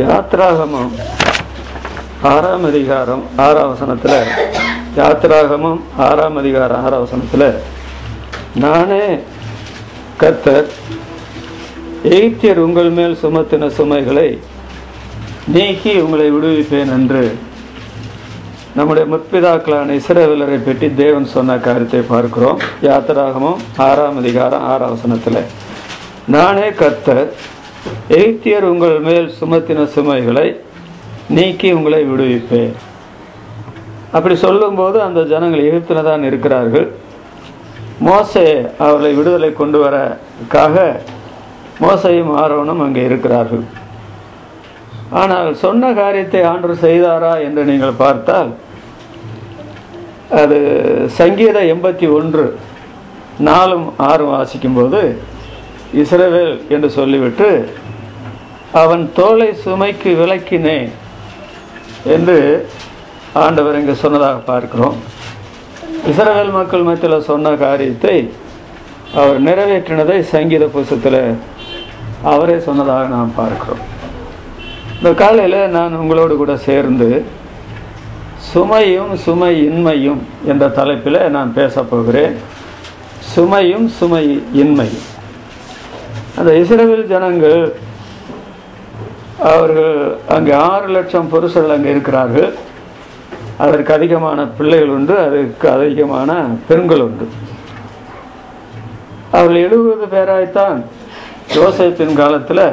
யாத்ராகமம் 6ஆம் அதிகாரம் 6ஆம் வசனத்தில், யாத்ராகமம் 6ஆம் அதிகாரம் 6ஆம் வசனத்தில், நானே கர்த்தர் எகிப்தியர் உங்கள் மேல் சுமத்தின சுமைகளை நீக்கி உங்களை விடுவிப்பேன் என்று நம்முடைய முற்பிதாக்களான இஸ்ரவேலரை பற்றி தேவன் சொன்ன காரியத்தை பார்க்கிறோம். யாத்ராகமம் 6ஆம் அதிகாரம் 6ஆம் வசனத்தில், நானே கர்த்தர் எகிப்தியர் உங்கள் மேல் சுமத்தின சுமைகளை நீக்கி உங்களை விடுவிப்பேன். அப்படி சொல்லும்போது அந்த ஜனங்கள் எகிப்தில் தான் இருக்கிறார்கள். மோசே அவர்களை விடுதலை கொண்டு வரக்காக மோசையும் ஆரோனும் அங்கே இருக்கிறார்கள். ஆனால் சொன்ன காரியத்தை ஆண்டவர் செய்தாரா என்று நீங்கள் பார்த்தால், அது சங்கீதம் 81 4 6 வாசிக்கும்போது, இஸ்ரவேல் என்று சொல்லிவிட்டு அவன் தோலை சுமைக்கு விலக்கினேன் என்று ஆண்டவர் இங்கே சொன்னதாக பார்க்கிறோம். இஸ்ரவேல் மக்கள் மத்தியில் சொன்ன காரியத்தை அவர் நிறைவேற்றினதை சங்கீத புஸ்தகத்தில் அவரே சொன்னதாக நாம் பார்க்கிறோம். இந்த காலையில் நான் உங்களோடு கூட சேர்ந்து சுமையும் சுமை இன்மையும் என்ற தலைப்பில் நான் பேச போகிறேன். சுமையும் சுமை இன்மையும். அந்த இஸ்ரவேல் ஜனங்கள், அவர்கள் அங்கே 6 லட்சம் புருஷர்கள் அங்கே இருக்கிறார்கள். அதற்கு அதிகமான பிள்ளைகள் உண்டு, அதற்கு அதிகமான பெண்கள் உண்டு. அவர்கள் 70 பேராய்த்தான் யோசேப்பின் காலத்தில்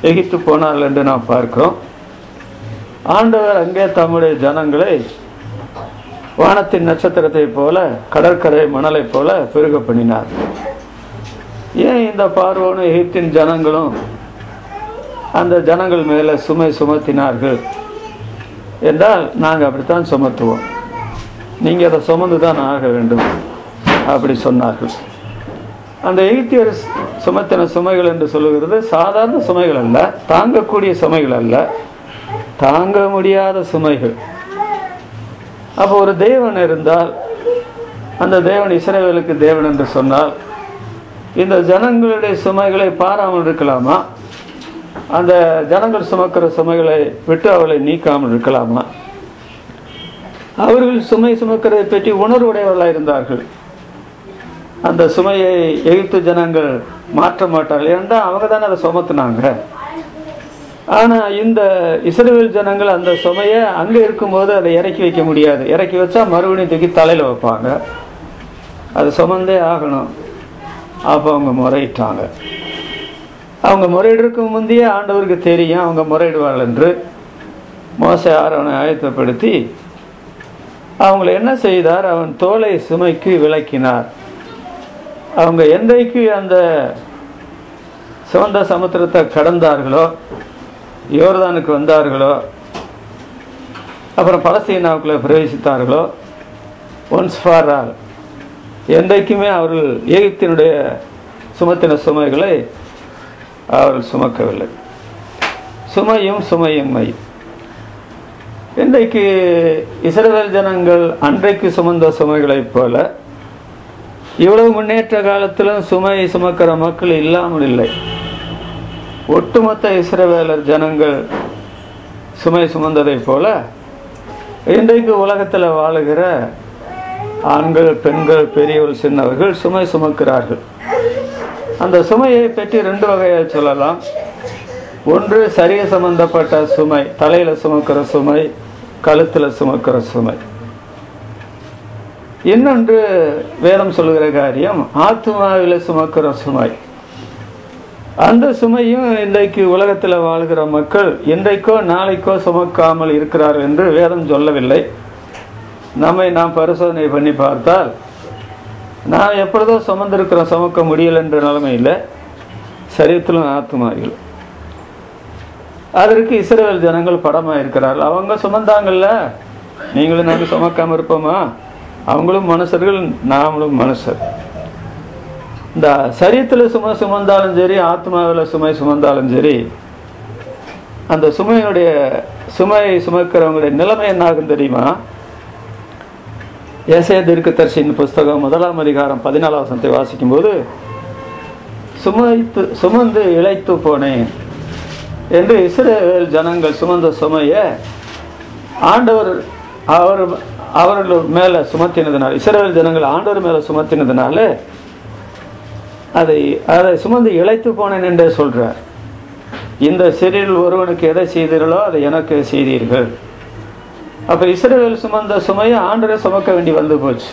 எகிப்து போனார்கள் என்று நாம் பார்க்கிறோம். ஆண்டவர் அங்கே தம்முடைய ஜனங்களை வானத்தின் நட்சத்திரத்தை போல, கடற்கரை மணலை போல பெருக பண்ணினார். ஏன் இந்த பார்வோனும் எகிப்தின் ஜனங்களும் அந்த ஜனங்கள் மேலே சுமை சுமத்தினார்கள் என்றால், நாங்கள் அப்படித்தான் சுமத்துவோம், நீங்கள் அதை சுமந்து தான் ஆக வேண்டும் அப்படி சொன்னார்கள். அந்த எகிப்தியர் சுமத்தின சுமைகள் என்று சொல்லுகிறது சாதாரண சுமைகள் அல்ல, தாங்கக்கூடிய சுமைகள் அல்ல, தாங்க முடியாத சுமைகள். அப்போ ஒரு தேவன் இருந்தால், அந்த தேவன் இஸ்ரவேலுக்கு தேவன் என்று சொன்னால், இந்த ஜனங்களுடைய சுமைகளை பாராமல் இருக்கலாமா? அந்த ஜனங்கள் சுமக்கிற சுமைகளை விட்டு அவளை நீக்காமல் இருக்கலாமா? அவர்கள் சுமை சுமக்கிறதை பற்றி உணர்வுடையவர்களாக இருந்தார்கள். அந்த சுமையை எகிப்து ஜனங்கள் மாற்ற மாட்டார்கள், ஏன்டா அவங்க தானே அதை சுமத்துனாங்க. ஆனால் இந்த இஸ்ரவேல் ஜனங்கள் அந்த சுமையை அங்கே இருக்கும்போது அதை இறக்கி வைக்க முடியாது. இறக்கி வச்சா மறுபடியும் தூக்கி தலையில் வைப்பாங்க, அது சுமந்தே ஆகணும். அப்போ அவங்க முறையிட்டாங்க. அவங்க முறையிடுறதுக்கு முந்தையே ஆண்டவருக்கு தெரியும் அவங்க முறையிடுவார்கள் என்று. மோசே ஆரோனை ஆயத்தப்படுத்தி அவங்களை என்ன செய்தார்? அவன் தோலை சுமைக்கு விலக்கினார். அவங்க என்றைக்கு அந்த சிவந்த சமுத்திரத்தை கடந்தார்களோ, யோர்தானுக்கு வந்தார்களோ, அப்புறம் பலஸ்தீனாவுக்குள்ளே பிரவேசித்தார்களோ, ஒன்ஸ் ஃபார் ஆல், என்றைக்குமே அவர்கள் எகிப்தினுடைய சுமத்தின சுமைகளை அவர்கள் சுமக்கவில்லை. சுமையும் சுமையின்மை. இன்றைக்கு இஸ்ரவேல் ஜனங்கள் அன்றைக்கு சுமந்த சுமைகளைப் போல இவ்வளவு முன்னேற்ற காலத்திலும் சுமை சுமக்கிற மக்கள் இல்லாமல் இல்லை. ஒட்டுமொத்த இஸ்ரவேலர் ஜனங்கள் சுமை சுமந்ததை போல இன்றைக்கு உலகத்தில் வாழுகிற ஆண்கள், பெண்கள், பெரியவர்கள், சின்னவர்கள் சுமை சுமக்கிறார்கள். அந்த சுமையை பற்றி 2 வகையாக சொல்லலாம். ஒன்று சரீர சம்பந்தப்பட்ட சுமை, தலையில் சுமக்கிற சுமை, கழுத்தில் சுமக்கிற சுமை. இன்னொன்று வேதம் சொல்லுகிற காரியம் ஆத்மாவில் சுமக்கிற சுமை. அந்த சுமையும் இன்றைக்கு உலகத்தில் வாழ்கிற மக்கள் இன்றைக்கோ நாளைக்கோ சுமக்காமல் இருக்கிறார்கள் என்று வேதம் சொல்லவில்லை. நம்மை நாம் பரிசோதனை பண்ணி பார்த்தால், நான் எப்பொழுதோ சுமந்திருக்கிறோம், சுமக்க முடியலை என்ற நிலைமையில் சரீரத்திலும் ஆத்மாவில். அதற்கு இஸ்ரவேல் ஜனங்கள் படமாக இருக்கிறார்கள். அவங்க சுமந்தாங்கல்ல, நீங்களும் நாங்கள் சுமக்காமல் இருப்போமா? அவங்களும் மனுஷர்கள், நாமளும் மனுஷர். இந்த சரீரத்தில் சுமை சுமந்தாலும் சரி, ஆத்மாவில் சுமை சுமந்தாலும் சரி, அந்த சுமையை சுமக்கிறவங்களுடைய நிலைமை என்ன ஆகும் தெரியுமா? ஏசாயா தீர்க்கதரிசியின் புஸ்தகம் 1ஆம் அதிகாரம் 14ஆம் வசனத்தை வாசிக்கும்போது, சுமந்து இளைத்து போனேன் என்று இஸ்ரவேல் ஜனங்கள் சுமந்த சுமையை ஆண்டவர் அவர்கள் மேலே சுமத்தினதுனால, இஸ்ரவேல் ஜனங்கள் ஆண்டவர் மேலே சுமத்தினதுனால அதை சுமந்து இளைத்து போனேன் என்றே சொல்றார். இந்த சிறியில் ஒருவனுக்கு எதை செய்தீர்களோ அதை எனக்கு செய்தீர்கள். அப்ப இஸ்ரவேல் சுமந்த சுமையை ஆண்டவரை சுமக்க வேண்டி வந்து போச்சு.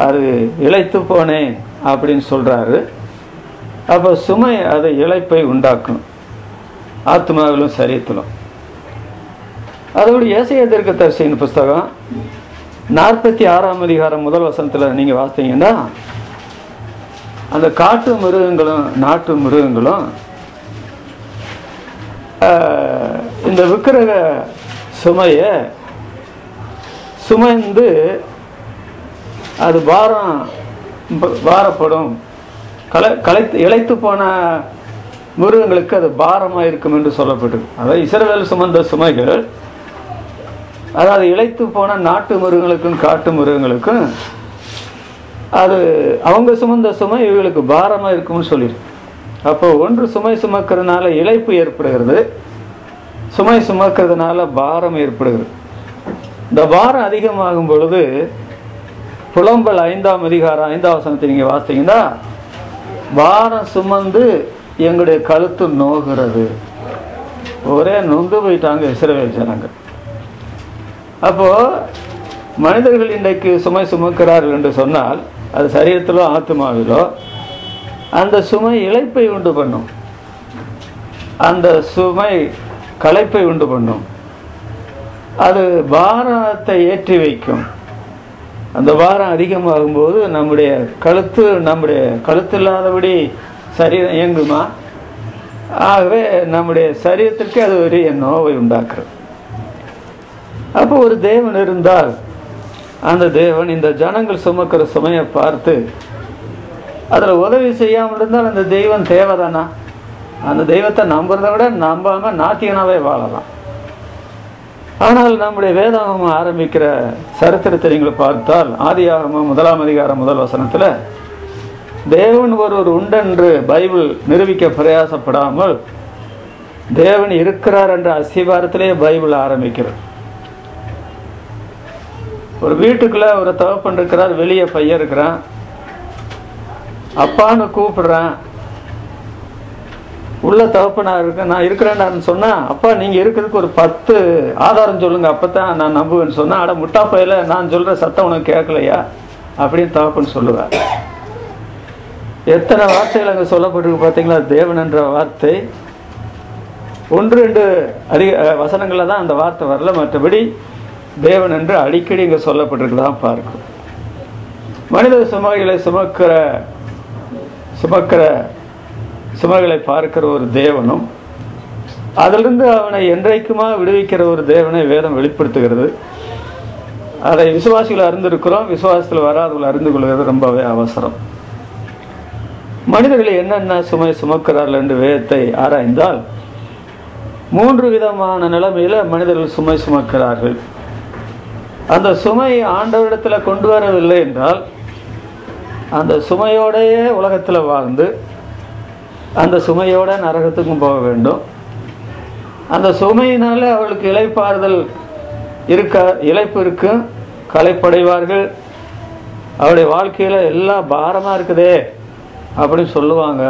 அது இளைத்து போனேன் அப்படின்னு சொல்றாரு. அப்ப சுமை அது இளைப்பை உண்டாக்கும், ஆத்மாவிலும் சரீரத்திலும். அதோடு ஏசாயா தீர்க்கதரிசியின் புஸ்தகம் 46ஆம் அதிகாரம் 1 வசனத்துல நீங்க வாசித்தீங்கன்னா, அந்த காட்டு மிருகங்களும் நாட்டு மிருகங்களும் இந்த விக்கிரக சுமையை சுமந்து அது பாரப்படும். இளைத்து போன மிருகங்களுக்கு அது பாரமாக இருக்கும் என்று சொல்லப்பட்டது. அதாவது இஸ்ரவேல் சுமந்த சுமைகள், அதாவது இளைத்து போன நாட்டு மிருகங்களுக்கும் காட்டு மிருகங்களுக்கும் அது அவங்க சுமந்த சுமை இவங்களுக்கு பாரமாக இருக்கும்னு சொல்லியிருக்கு. அப்போ ஒன்று சுமை சுமக்கிறதுனால இளைப்பு ஏற்படுகிறது, சுமை சுமக்கிறதுனால பாரம் ஏற்படுகிறது. இந்த பாரம் அதிகமாகும் பொழுது புலம்பல் 5ஆம் அதிகாரம் 5ஆம் வசனத்தை நீங்க வாசித்தீங்கன்னா, பாரம் சுமந்து எங்களுடைய கழுத்து நோகிறது. ஒரே நொந்து போயிட்டாங்க இஸ்ரவேல் ஜனங்கள். அப்போ மனிதர்கள் இன்றைக்கு சுமை சுமக்கிறார்கள் என்று சொன்னால், அது சரீரத்திலோ ஆத்மாவிலோ அந்த சுமை இளைப்பை உண்டு பண்ணும், அந்த சுமை களைப்பை உண்டு பண்ணும், அது பாரத்தை ஏற்றி வைக்கும். அந்த பாரம் அதிகமாகும் போது நம்முடைய கழுத்து இல்லாதபடி சரீரம் இயங்குமா? ஆகவே நம்முடைய சரீரத்திற்கு அது ஒரு நோவை உண்டாக்குறது. அப்போ ஒரு தேவன் இருந்தால், அந்த தேவன் இந்த ஜனங்கள் சுமக்கிற சுமையை பார்த்து அதில் உதவி செய்யாமல் இருந்தால் அந்த தெய்வம் தேவைதானா? அந்த தெய்வத்தை நம்புறதை விட நம்பாம நாத்திகனாவே வாழலாம். ஆனால் நம்முடைய வேதாகமம் ஆரம்பிக்கிற சரித்திரத்தை நீங்கள் பார்த்தால், ஆதியாகமம் 1ஆம் அதிகாரம் 1 வசனத்தில் தேவன் ஒருவர் உண்டென்று பைபிள் நிரூபிக்க பிரயாசப்படாமல் தேவன் இருக்கிறார் என்ற அஸ்திவாரத்திலே பைபிள் ஆரம்பிக்கிறது. ஒரு வீட்டுக்குள்ள ஒரு தகப்பன் இருக்கிறார், வெளியே பையன் இருக்கிறான், அப்பான்னு கூப்பிடுறான். உள்ள தகப்பனா இருக்க நான் இருக்கிறேன்னு சொன்னா, அப்பா நீங்க இருக்கிறதுக்கு ஒரு 10 ஆதாரம் சொல்லுங்க, அப்பதான் நான் நம்புவேன்னு சொன்னா, அட முட்டா பையில நான் சொல்ற சத்தம் உனக்கு கேட்கலையா அப்படின்னு தகப்பன் சொல்லுவார். எத்தனை வார்த்தைகள் அங்கே சொல்லப்பட்டிருக்கு பார்த்தீங்களா? தேவன் என்ற வார்த்தை 1-2 வசனங்கள்ல தான் அந்த வார்த்தை வரல, மற்றபடி தேவன் என்று அடிக்கடி இங்கே சொல்லப்பட்டிருக்குதான் பார்க்கும். மனித சுமைகளை சுமக்கிற சுமைகளை பார்க்கிற ஒரு தேவனும், அதிலிருந்து அவனை என்றைக்குமா விடுவிக்கிற ஒரு தேவனை வேதம் வெளிப்படுத்துகிறது. அதை விசுவாசிகள் அறிந்திருக்கிறோம், விசுவாசத்தில் வராதவர்கள் அறிந்து கொள்வது ரொம்பவே அவசரம். மனிதர்கள் என்னென்ன சுமை சுமக்கிறார்கள் என்று வேதத்தை ஆராய்ந்தால் 3 விதமான நிலைமையில மனிதர்கள் சுமை சுமக்கிறார்கள். அந்த சுமை ஆண்டவரிடத்தில் கொண்டு வரவில்லை என்றால் அந்த சுமையோடையே உலகத்தில் வாழ்ந்து அந்த சுமையோட நரகத்துக்கும் போக வேண்டும். அந்த சுமையினால அவளுக்கு இளைப்பாறுதல் இளைப்பு இருக்கு, களைப்படைவார்கள். அவருடைய வாழ்க்கையில எல்லாம் பாரமா இருக்குதே அப்படின்னு சொல்லுவாங்க.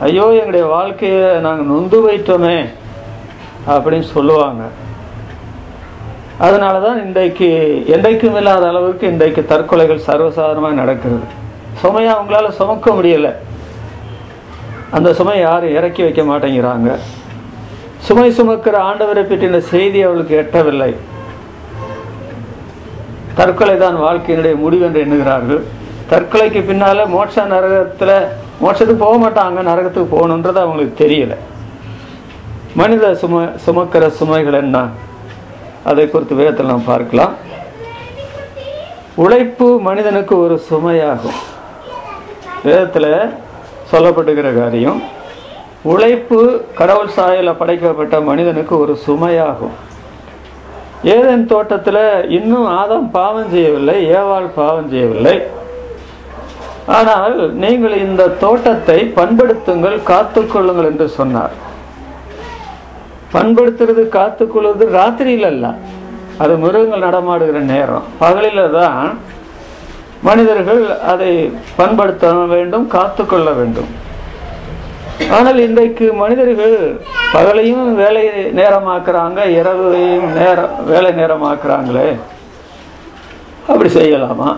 ஐயோ எங்களுடைய வாழ்க்கையை நாங்கள் நொந்து வைத்தோமே அப்படின்னு சொல்லுவாங்க. அதனாலதான் இன்றைக்கு என்றைக்கும் இல்லாத அளவுக்கு இன்றைக்கு தற்கொலைகள் சர்வசாதாரணமாக நடக்கிறது. சுமையை அவங்களால சுமக்க முடியல, அந்த சுமை யாரும் இறக்கி வைக்க மாட்டேங்கிறாங்க. சுமை சுமக்கிற ஆண்டவரை பற்றின செய்தி அவளுக்கு எட்டவில்லை. தற்கொலை தான் வாழ்க்கையினுடைய முடிவு என்று எண்ணுகிறார்கள். தற்கொலைக்கு பின்னால மோட்சத்துக்கு போக மாட்டாங்க, நரகத்துக்கு போகணுன்றது அவங்களுக்கு தெரியல. மனித சுமக்கிற சுமைகள் என்ன, அதை குறித்து வேதத்தில் நாம் பார்க்கலாம். உழைப்பு மனிதனுக்கு ஒரு சுமையாகும். வேதத்தில் சொல்லப்பட்டுகிற காரியம், உழைப்பு கடவுள் சாயலில் படைக்கப்பட்ட மனிதனுக்கு ஒரு சுமையாகும். ஏதேன் தோட்டத்தில் இன்னும் ஆதாம் பாவம் செய்யவில்லை, ஏவாள் பாவம் செய்யவில்லை. ஆனால் நீங்கள் இந்த தோட்டத்தை பண்படுத்துங்கள், காத்துக்கொள்ளுங்கள் என்று சொன்னார். பண்படுத்துறது காத்துக்கொள்வது ராத்திரியில் அல்ல, அது மிருகங்கள் நடமாடுகிற நேரம். பகலில தான் மனிதர்கள் அதை பண்படுத்த வேண்டும், காத்துக்கொள்ள வேண்டும். ஆனால் இன்றைக்கு மனிதர்கள் பகலையும் வேலை நேரமாக்குறாங்க, இரவையும் வேலை நேரமாக்குறாங்களே. அப்படி செய்யலாமா?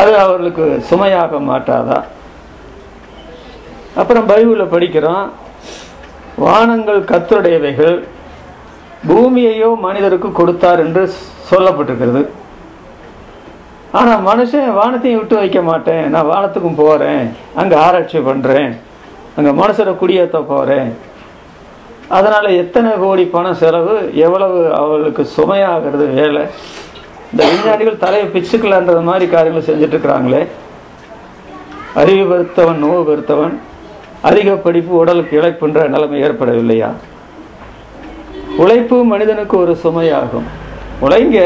அது அவர்களுக்கு சுமையாக மாட்டாதா? அப்புறம் பைபிளில் படிக்கிறோம், வானங்கள் கர்த்தருடையவைகள், பூமியையோ மனிதருக்கு கொடுத்தார் என்று சொல்லப்பட்டிருக்கிறது. ஆனால் மனுஷன் வானத்தையும் விட்டு வைக்க மாட்டேன், நான் வானத்துக்கும் போகிறேன், அங்கே ஆராய்ச்சி பண்ணுறேன், அங்கே மனுஷரை குடியேற்ற போகிறேன். அதனால் எத்தனை கோடி பணம் செலவு, எவ்வளவு அவர்களுக்கு சுமையாகிறது வேலை. இந்த விஞ்ஞானிகள் தலையை பிச்சுக்கலான்றது மாதிரி காரியங்களை செஞ்சுட்டு இருக்கிறாங்களே. அறிவு பெருத்தவன் நோவு பெருத்தவன், அதிக படிப்பு உடலுக்கு இழைப்புன்ற நிலைமை ஏற்படவில்லையா? உழைப்பு மனிதனுக்கு ஒரு சுமையாகும். உழைங்க,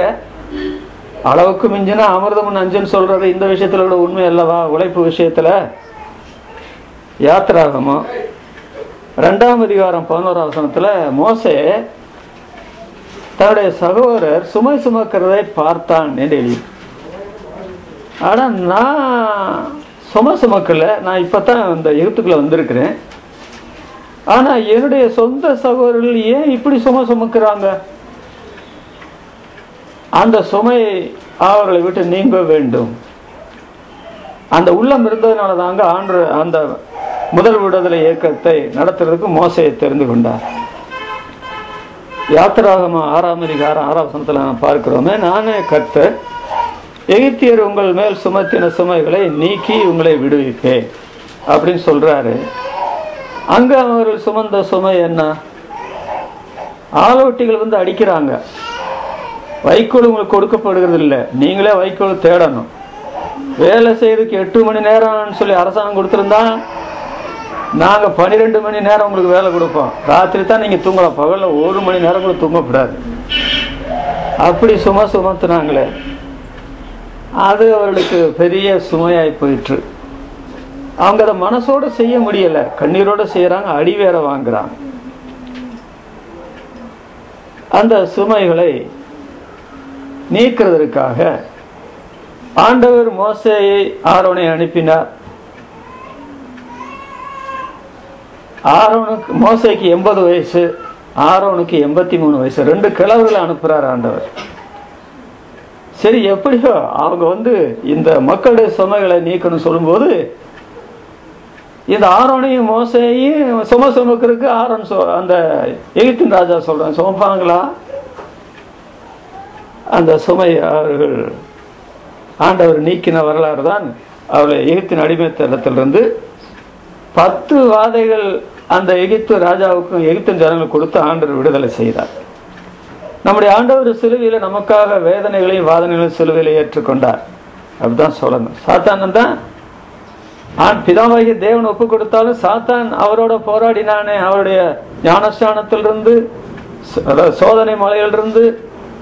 அளவுக்கு மிஞ்சினா அமிர்தம் நஞ்சுன்னு சொல்றது இந்த விஷயத்துல கூட உண்மை அல்லவா? உழைப்பு விஷயத்துல யாத்திராகமோ 2ஆம் அதிகாரம் 11ஆம் வசனத்துல மோசே தன்னுடைய சகோதரர் சுமை சுமக்கிறதை பார்த்தான் என்று எழுதி. ஆனா நான் சுமை சுமக்கல, நான் இப்பதான் இந்த எகிப்துக்குள்ள வந்திருக்கிறேன். ஆனா என்னுடைய சொந்த சகோதரர்கள் ஏன் இப்படி சுமை சுமக்கிறாங்க? அந்த சுமை அவர்களை விட்டு நீங்க வேண்டும். அந்த உள்ளம் இருந்ததுனால தாங்க ஆண்டு அந்த முதல் விடுதலை இயக்கத்தை நடத்துறதுக்கு மோசையை தெரிந்து கொண்டார். யாத்திராகம 6ஆம் அதிகாரம் 6ஆம் வசனத்துல நான் பார்க்கிறோமே, நானே கர்த்தர், எகிப்தியர் உங்கள் மேல் சுமத்தின சுமைகளை நீக்கி உங்களை விடுவிப்பேன் அப்படின்னு சொல்றாரு. அங்க அவர்கள் சுமந்த சுமை என்ன? ஆலோட்டிகள் வந்து அடிக்கிறாங்க. வைக்கோல் உங்களுக்கு கொடுக்கப்படுகிறது இல்லை, நீங்களே வைக்கோல் தேடணும். வேலை செய்யறதுக்கு 8 மணி நேரம்னு சொல்லி அரசாங்கம் கொடுத்துருந்தா நாங்க 12 மணி நேரம் உங்களுக்கு வேலை கொடுப்போம். ராத்திரி தான் நீங்க தூங்கலாம், பகல்ல 1 மணி நேரம் கூட தூங்கக்கூடாது. அப்படி சுமத்துனாங்களே, அது அவர்களுக்கு பெரிய சுமையாய் போயிற்று. அவங்க அதை மனசோட செய்ய முடியல, கண்ணீரோட செய்யறாங்க, அடி வேற வாங்குறாங்க. அந்த சுமைகளை நீக்கிறதற்காக ஆண்டவர் மோசேயை ஆரோனை அனுப்பினார். ஆரோனுக்கு மோசேக்கு 80 வயசு, ஆரோனுக்கு 83 வயசு, 2 கிழவர்களை அனுப்புறார் ஆண்டவர். சரி, எப்படியோ அவங்க வந்து இந்த மக்களுடைய சுமைகளை நீக்கணும் சொல்லும்போது இந்த ஆரோனையும் மோசையும் சுமக்கிறதுக்கு ஆரோன் அந்த எகிப்தின் ராஜா சொல்றான், சுமப்பாங்களா? அந்த சுமை அவர்கள் ஆண்டவர் நீக்கின வரலாறு தான் அவளை எகிப்தின் அடிமைத்தனத்திலிருந்து 10 வாதைகள் அந்த எகிப்து ராஜாவுக்கும் எகிப்தின் ஜனங்களுக்கு கொடுத்து ஆண்டவர் விடுதலை செய்தார். நம்முடைய ஆண்டவர் சிலுவையில நமக்காக வேதனைகளையும் வாதனைகளையும் சிலுவையில ஏற்றுக்கொண்டார். அப்படிதான் சொல்லணும். சாத்தான் தான் பிதாவாகிய தேவன் ஒப்பு கொடுத்தாலும் சாத்தான் அவரோட போராடினானே. அவருடைய ஞானஸ்தானத்திலிருந்து சோதனை மலையிலிருந்து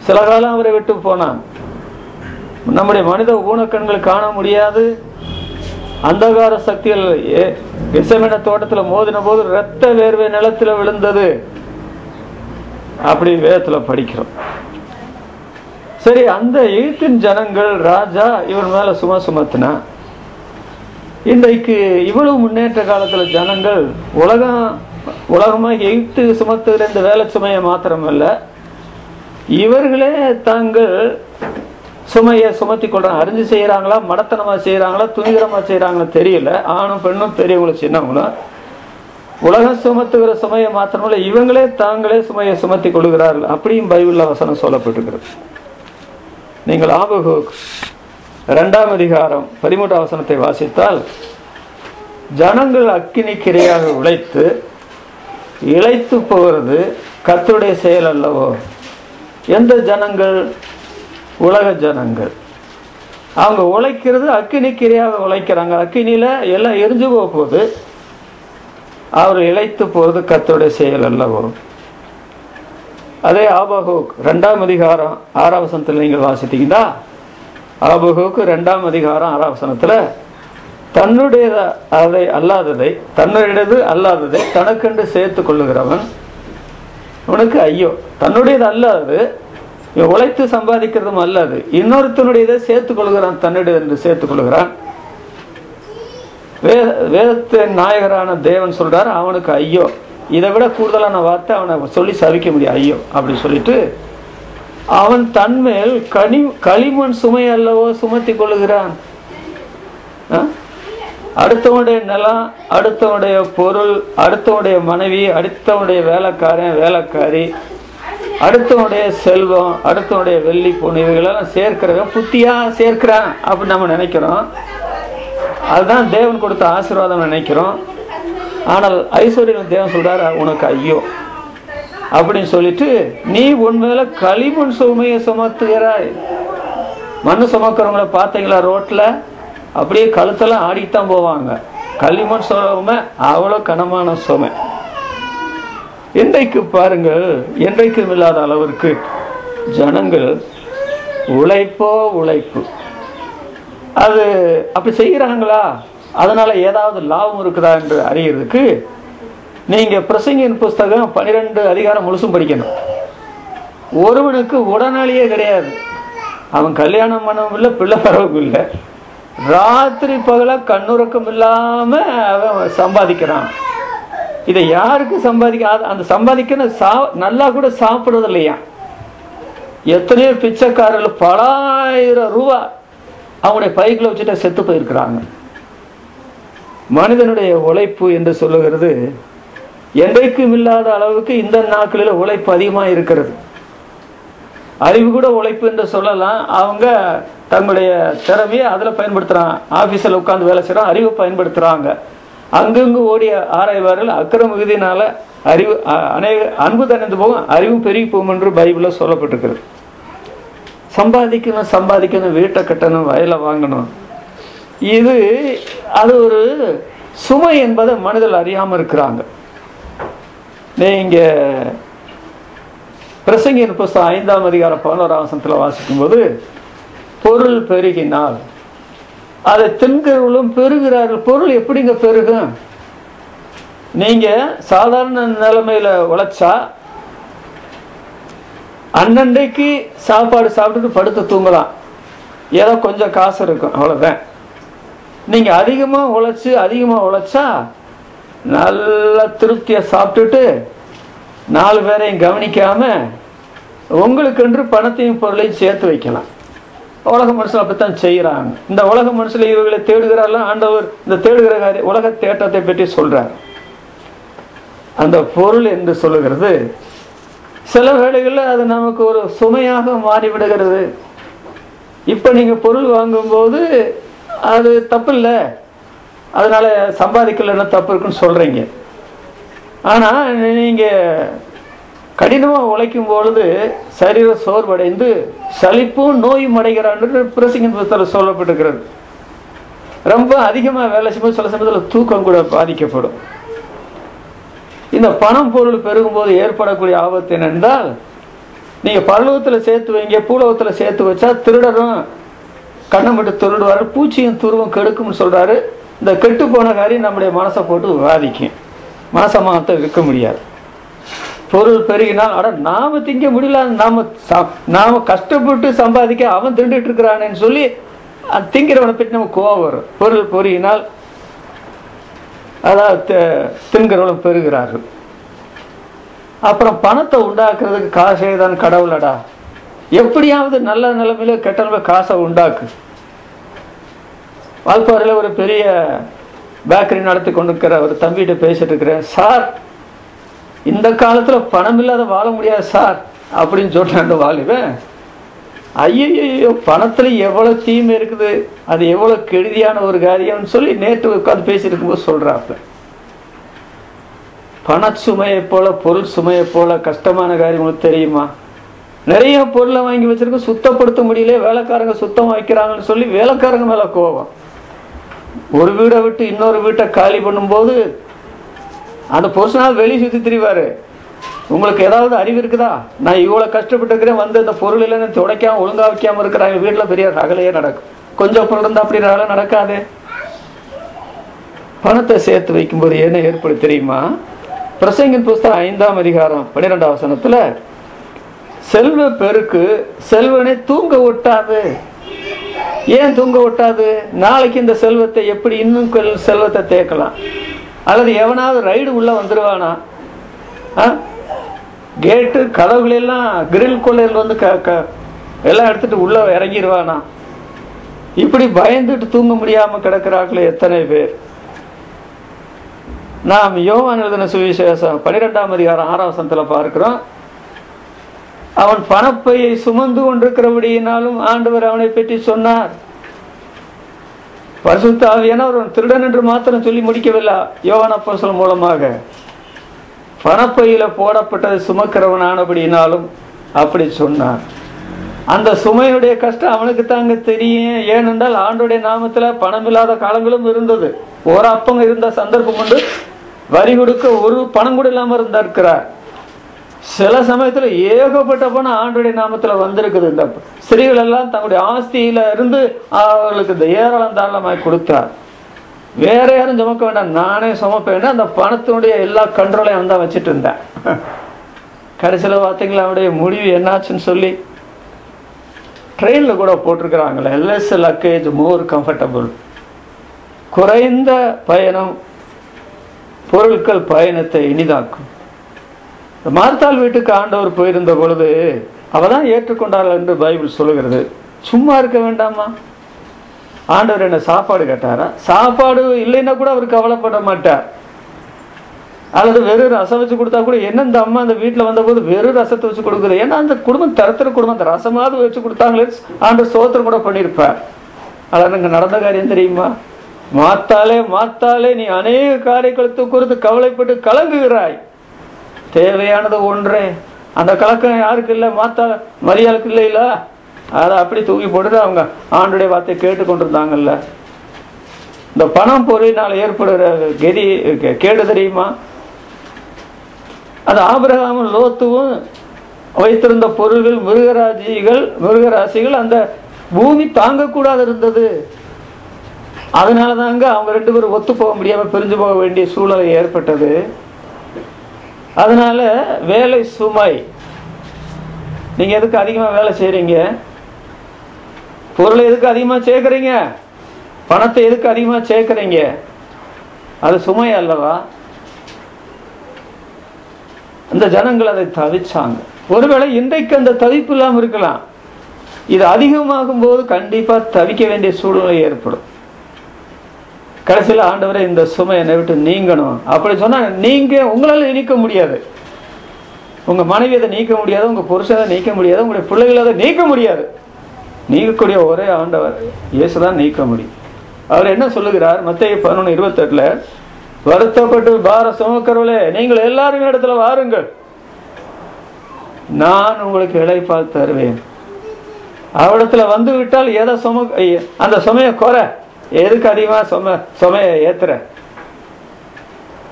சில காலம் அவரை விட்டு போனான். நம்முடைய மனித ஊனக்கண்கள் காண முடியாது. அந்தகார சக்திகள் கெத்செமனே தோட்டத்தில் மோதின போது இரத்த வேர்வை நிலத்தில் விழுந்தது, அப்படி வேதத்துல படிக்கிறோம். சரி, அந்த எகிப்தின் ஜனங்கள் ராஜா இவர் மேல சுமத்தினா, இன்றைக்கு இவ்வளவு முன்னேற்ற காலத்துல ஜனங்கள் உலகமா எகிப்து சுமத்துகிற இந்த வேலை சுமையை மாத்திரமல்ல, இவர்களே தாங்கள் சுமையை சுமத்தி கொள்றாங்க. அறிஞ்சு செய்யறாங்களா, மடத்தனமா செய்யறாங்களா, துணிகரமா செய்யறாங்களா தெரியல. ஆணும் பெண்ணும் பெரியவங்களும் சின்னவங்களும் உலகம் சுமத்துகிற சுமையை மாத்திரமல்ல, இவங்களே தாங்களே சுமையை சுமத்தி கொள்கிறார்கள். அப்படியும் பைபிள்ல வசனம் சொல்லப்பட்டிருக்கிறது. நீங்கள் ஆபகூக் 2ஆம் அதிகாரம் 13ஆம் வசனத்தை வாசித்தால், ஜனங்கள் அக்கினிக்கிரையாக உழைத்து இளைத்து போகிறது கர்த்தருடைய செயல் அல்லவோ? எந்த ஜனங்கள்? உலக ஜனங்கள். அவங்க உழைக்கிறது அக்கினிக்கிரையாக உழைக்கிறாங்க. அக்கினியில எல்லாம் எரிஞ்சு போகுது, அவர் இளைத்து போறது கர்த்தருடைய செயல் அல்லவோ? அதே ஆபகூக் 2ஆம் அதிகாரம் 6ஆம் வசனத்தில் நீங்கள் வாசித்தீங்கன்னா, ஆபகூக் 2ஆம் அதிகாரம் 6ஆம் வசனத்துல தன்னுடைய அதை அல்லாததை தன்னுடையது அல்லாததை தனக்கென்று சேர்த்து கொள்ளுகிறவன் உனக்கு ஐயோ. தன்னுடையது அல்லாது உழைத்து சம்பாதிக்கிறதும் அல்லாது இன்னொருத்தனுடையதை சேர்த்துக் கொள்கிறான், தன்னுடைய என்று சேர்த்துக் கொள்கிறான். வேதத்தின் நாயகரான தேவன் சொல்றார் அவனுக்கு ஐயோ. இதை விட கூடுதலான வார்த்தை அவனை சொல்லி சபிக்க முடியும். ஐயோ அப்படி சொல்லிட்டு அவன் தன்மேல் களிமண் சுமை அல்லவோ சுமத்தி கொள்ளுகிறான். அடுத்தவனுடைய நிலம், அடுத்தவனுடைய பொருள், அடுத்தவனுடைய மனைவி, அடுத்தவனுடைய வேலைக்காரன் வேலைக்காரி, அடுத்தவனுடைய செல்வம், அடுத்தவனுடைய வெள்ளி பொண்ணு இவைகளெல்லாம் சேர்க்கிறவன் புத்தியா சேர்க்கிறான் அப்படின்னு நம்ம நினைக்கிறோம். அதுதான் தேவன் கொடுத்த ஆசீர்வாதம் நினைக்கிறோம். ஆனால் ஐஸ்வர்யம் தேவன் சொல்றாரு உனக்கு ஐயோ அப்படின்னு சொல்லிட்டு நீ உண்மையில களிமண் சுமையை சுமத்துகிறாய். மண்ணு சுமக்கிறவங்கள பார்த்தீங்களா ரோட்ல அப்படியே கழுத்தெல்லாம் ஆடித்தான் போவாங்க. களிமண் சுமை அவ்வளோ கனமான சுமை. இன்றைக்கு பாருங்கள், என்றைக்கும் இல்லாத அளவிற்கு ஜனங்கள் உழைப்போ உழைப்பு. அது அப்படி செய்கிறாங்களா, அதனால ஏதாவது லாபம் இருக்குதா என்று அறியறதுக்கு நீங்க பிரசங்கின் புஸ்தகம் 12 அதிகாரம் முழுசும் படிக்கணும். ஒருவனுக்கு உடனடியே கிடையாது. அவன் கல்யாணம் பண்ணவும் இல்லை, பிள்ளை பரவும் இல்லை, ராத்திரி பகல கண்ணுறக்கம் இல்லாம அவன் சம்பாதிக்கிறான். இதை யாருக்கு சம்பாதிக்க, அந்த சம்பாதிக்கணும் நல்லா கூட சாப்பிடுறது இல்லையா. எத்தனையோ பிச்சைக்காரர்கள் பல ஆயிரம் ரூபா அவங்களுடைய பைக்கில் வச்சுட்டு செத்து போயிருக்கிறாங்க. மனிதனுடைய உழைப்பு என்று சொல்லுகிறது என்றைக்கும் இல்லாத அளவுக்கு இந்த நாட்களில் உழைப்பு அதிகமாக இருக்கிறது. அறிவு கூட உழைப்பு என்று சொல்லலாம். அவங்க தங்களுடைய திறமையை அதில் பயன்படுத்துகிறாங்க. ஆஃபீஸில் உட்காந்து வேலை செய்கிறாங்க, அறிவை பயன்படுத்துகிறாங்க. அங்கங்கு ஓடிய ஆராய்வார்கள். அக்கிரம விதினால அறிவு அன்பு தணிந்து போகும், அறிவும் பெருகி போகும் என்று பைபிளில் சொல்லப்பட்டிருக்கிறது. சம்பாதிக்கணும் சம்பாதிக்கணும், வீட்டை கட்டணும், வயலை வாங்கணும், இது அது ஒரு சுமை என்பதை மனிதர்கள் அறியாமல் இருக்கிறாங்க. நீங்க பிரசங்கியின் புஸ்தகம் 5ஆம் அதிகாரம் 11ஆம் வசனத்தில் வாசிக்கும் போது பொருள் பெருகினால் அதை தின்கிறவர்களும் பெருகிறார்கள். பொருள் எப்படிங்க பெருகும்? நீங்க சாதாரண நிலைமையில உழைச்சா அன்னன்றைக்கு சாப்பாடு சாப்பிட்டுட்டு படுத்து தூங்கலாம், ஏதோ கொஞ்சம் காசு இருக்கும், அவ்வளவுதான். நீங்க அதிகமா உழைச்சா நல்ல திருப்தியா சாப்பிட்டுட்டு 4 பேரையும் கவனிக்காம உங்களுக்கென்று பணத்தையும் பொருளையும் சேர்த்து வைக்கலாம். உலக மனுஷன் அப்படித்தான் செய்யறாங்க. இந்த உலக மனுஷன் இவர்களை தேடுகிறார்கள். ஆண்டவர் இந்த தேடுகிற காரியம் உலக தேட்டத்தை பற்றி சொல்றார். அந்த பொருள் என்று சொல்லுகிறது சில வேளைகளில் அது நமக்கு ஒரு சுமையாக மாறிவிடுகிறது. இப்ப நீங்க பொருள் வாங்கும்போது அது தப்பு இல்லை, அதனால சம்பாதிக்கலன்னா தப்பு இருக்குன்னு சொல்றீங்க. ஆனா நீங்க கடினமா உழைக்கும் பொழுது சரீர சோர்வடைந்து சலிப்பும் நோயும் அடைகிறான்னு பிரசங்கின் புத்தகத்தில் சொல்லப்பட்டிருக்கிறது. ரொம்ப அதிகமா வேலை செய்யும்போது சில சமயத்தில் தூக்கம் கூட பாதிக்கப்படும். இந்த பணம் பொருள் பெருகும் போது ஏற்படக்கூடிய ஆபத்து என்னென்றால், நீங்க பரலோகத்தில் சேர்த்து வைங்க, பூலோகத்தில் சேர்த்து வச்சா திருடரும் கண்ணை மட்டும் திருடுவாரு, பூச்சியும் துருவம் கெடுக்கும்னு சொல்றாரு. இந்த கெட்டு போன காரியம் நம்முடைய மனசை போட்டு பாதிக்கும், மனசமாகத்தை இருக்க முடியாது. பொருள் பெருகினால் அட நாம திங்க முடியல, நாம கஷ்டப்பட்டு சம்பாதிக்க அவன் திருண்டுட்டு இருக்கிறானேன்னு சொல்லி திங்கிறவனை பற்றி நம்ம கோவம் வரும். பொருள் பெருகினால் அதாவது தின்கிறவளும் பெறுகிறார்கள். அப்புறம் பணத்தை உண்டாக்குறதுக்கு காசே தான் கடவுளடா, எப்படியாவது நல்ல நிலைமையில கெட்ட நிலைமை காசை உண்டாக்கு. வால்பாறையில் ஒரு பெரிய பேக்கரி நடத்தி கொண்டிருக்கிற ஒரு தம்பிகிட்ட பேசிட்டு இருக்கிறேன். சார், இந்த காலத்துல பணம் இல்லாத வாழ முடியாது சார் அப்படின்னு சொல்றேன். அந்த வாலிபன், ஐயோ பணத்துல எவ்வளவு தீமை இருக்குது, அது எவ்வளவு கெடுதியான ஒரு காரியம்னு சொல்லி நேற்று உட்காந்து பேசிட்டு இருக்கும்போது சொல்றாப்ல. பண சுமையை போல பொருள் சுமையை போல கஷ்டமான காரியம் உங்களுக்கு தெரியுமா? நிறைய பொருளை வாங்கி வச்சிருக்க, சுத்தப்படுத்த முடியல, வேலைக்காரங்க சுத்தம் வைக்கிறாங்கன்னு சொல்லி வேலைக்காரங்க மேல கோபம். ஒரு வீடை விட்டு இன்னொரு வீட்டை காலி பண்ணும்போது அந்த புருஷனாவது வெளியே சுற்றி திரிவாரு. உங்களுக்கு ஏதாவது அறிவு இருக்குதா? நான் இவ்வளவு கஷ்டப்பட்டு இருக்கிறேன், வந்து இந்த பொருள் இல்லைன்னு துடைக்காம ஒழுங்கா வைக்காம இருக்கிறாங்க, வீட்டுல பெரிய ரகலையே நடக்கும். கொஞ்சம் பொருள் இருந்தா அப்படி ரகலை நடக்காது. பணத்தை சேர்த்து வைக்கும்போது என்ன ஏற்படும் தெரியுமா? பிரசங்கின் புஸ்தகம் 5ஆம் அதிகாரம் 12ஆம் வசனத்துல, செல்வ பெருக்கு செல்வனை தூங்க ஒட்டாது. ஏன் தூங்க ஒட்டாது? நாளைக்கு இந்த செல்வத்தை எப்படி இன்னும் செல்வத்தை தேக்கலாம், அல்லது எவனாவது ரைடு உள்ள வந்துருவானா, கேட்டு கதவுகளெல்லாம் கிரில் கொள்ளையில் வந்து எல்லாம் எடுத்துட்டு உள்ள இறங்கிடுவானா, இப்படி பயந்துட்டு தூங்க முடியாம கிடக்கிறார்களே எத்தனை பேர். நாம் யோவான் எழுதின சுவிசேஷம் 12ஆம் அதிகாரம் 6ஆம் வசனத்துல பார்க்கிறோம், அவன் பணப்பையை சுமந்து கொண்டிருக்கிறபடியினாலும் ஆண்டவர் அவனை பற்றி சொன்னார். பரிசுத்த ஆவியானவர் அவன் திருடன் என்று மாத்திரம் சொல்லி முடிக்கவில்லை. யோவான் அப்போஸ்தலன் மூலமாக பணப்பையில போடப்பட்டதை சுமக்கிறவன் ஆனபடியினாலும் அப்படி சொன்னார். அந்த சுமையுடைய கஷ்டம் அவனுக்கு தாங்க தெரியும். ஏனென்றால் ஆண்டோடைய நாமத்துல பணம் இல்லாத காலங்களும் இருந்தது. ஒரு அப்பங்க இருந்த சந்தர்ப்பம் உண்டு, வரி கொடுக்க ஒரு பணம் கூட இல்லாம இருக்கிறார். சில சமயத்துல ஏகப்பட்ட பணம் ஆண்டோடைய நாமத்துல வந்திருக்குது. இந்த ஸ்திரீகள் எல்லாம் தங்களுடைய ஆஸ்தியில இருந்து அவர்களுக்கு இந்த ஏராளம் தாராளமாய் கொடுத்தார். வேற யாரும் சுமக்க வேண்டாம், நானே சுமப்பேன். அந்த பணத்தினுடைய எல்லா கண்ட்ரோலையும் தான் வச்சுட்டு இருந்தேன். கடைசியில் பார்த்தீங்களா அவருடைய முடிவு என்னாச்சுன்னு சொல்லி ட்ரெயின்ல கூட போட்டிருக்கிறாங்களே, லெஸ் லக்கேஜ் மோர் கம்ஃபர்டபுள். குறைந்த பயணம் பொருட்கள் பயணத்தை இனிதாக்கும். மார்த்தாள் வீட்டுக்கு ஆண்டவர் போயிருந்த பொழுது அவதான் ஏற்றுக்கொண்டார்கள் என்று பைபிள் சொல்லுகிறது. சும்மா இருக்க வேண்டாமா? ஆண்டவர் என்ன சாப்பாடு கேட்டாரா? சாப்பாடு இல்லைன்னா கூட அவர் கவலைப்பட மாட்டார். அல்லது வெறும் ரசம் வச்சு கொடுத்தா கூட, என்ன இந்த அம்மா அந்த வீட்டில் வந்த போது வெறும் ரசத்தை வச்சு கொடுக்குது, ஏன்னா அந்த குடும்பம் தரத்திர குடும்பம், அந்த ரசமாவது வச்சு கொடுத்தாங்களே ஆண்டவர் சோத்திரம் கூட பண்ணியிருப்பார். அதான் அங்கே நடந்த காரியம் தெரியுமா? மாத்தாலே நீ அநேக காரியங்களை குறித்து கவலைப்பட்டு கலங்குகிறாய். தேவையானது ஒன்றே, அந்த கலக்கம் யாருக்கு இல்லை? மரியாளுக்கு இல்லை இல்ல? அதை அப்படி தூக்கி போட்டுட்டு அவங்க ஆண்டுடைய வார்த்தையை கேட்டுக்கொண்டிருந்தாங்கல்ல. இந்த பணம் பொருளினால் ஏற்படுகிற கெதி கேடு தெரியுமா? அது ஆபிரகாமும் லோத்துவும் வைத்திருந்த பொருள்கள், மிருகராசிகள் அந்த பூமி தாங்கக்கூடாது இருந்தது. அதனாலதாங்க அவங்க 2 பேரும் ஒத்து போக முடியாம பிரிஞ்சு போக வேண்டிய சூழ்நிலை ஏற்பட்டது. அதனால வேலை சுமை. நீங்க எதுக்கு அதிகமா வேலை செய்யறீங்க? பொருளை எதுக்கு அதிகமா சேர்க்கறீங்க? பணத்தை எதுக்கு அதிகமா சேர்க்கறீங்க? அது சுமை அல்லவா? அந்த ஜனங்கள் அதை தவிச்சாங்க. ஒருவேளை இன்றைக்கு அந்த தவிப்பு இல்லாமல் இருக்கலாம். இது அதிகமாகும் போது கண்டிப்பா தவிக்க வேண்டிய சூழ்நிலை ஏற்படும். கடைசியில் ஆண்டவரே இந்த சுமை என்னை விட்டு நீங்கணும் அப்படி சொன்னா, நீங்க உங்களால நீக்க முடியாது. உங்க மனைவி அதை நீக்க முடியாது, உங்க புருஷனை நீக்க முடியாது, உங்களுடைய பிள்ளைகளை அதை நீக்க முடியாது. நீக்கக்கூடிய ஒரே ஆண்டவர் இயேசுதான் நீக்க முடியும். அவர் என்ன சொல்லுகிறார்? மத்தேயு 11:28, வருத்தப்பட்டு பார சுமக்கிறவர்களே நீங்கள் எல்லாரும் இடத்துல வாருங்கள், நான் உங்களுக்கு இளைப்பால் தருவேன். அவரிடத்துல வந்து விட்டால் எதை அந்த சுமையை குறை, எதுக்கு அதிகமா சுமையை ஏத்துற?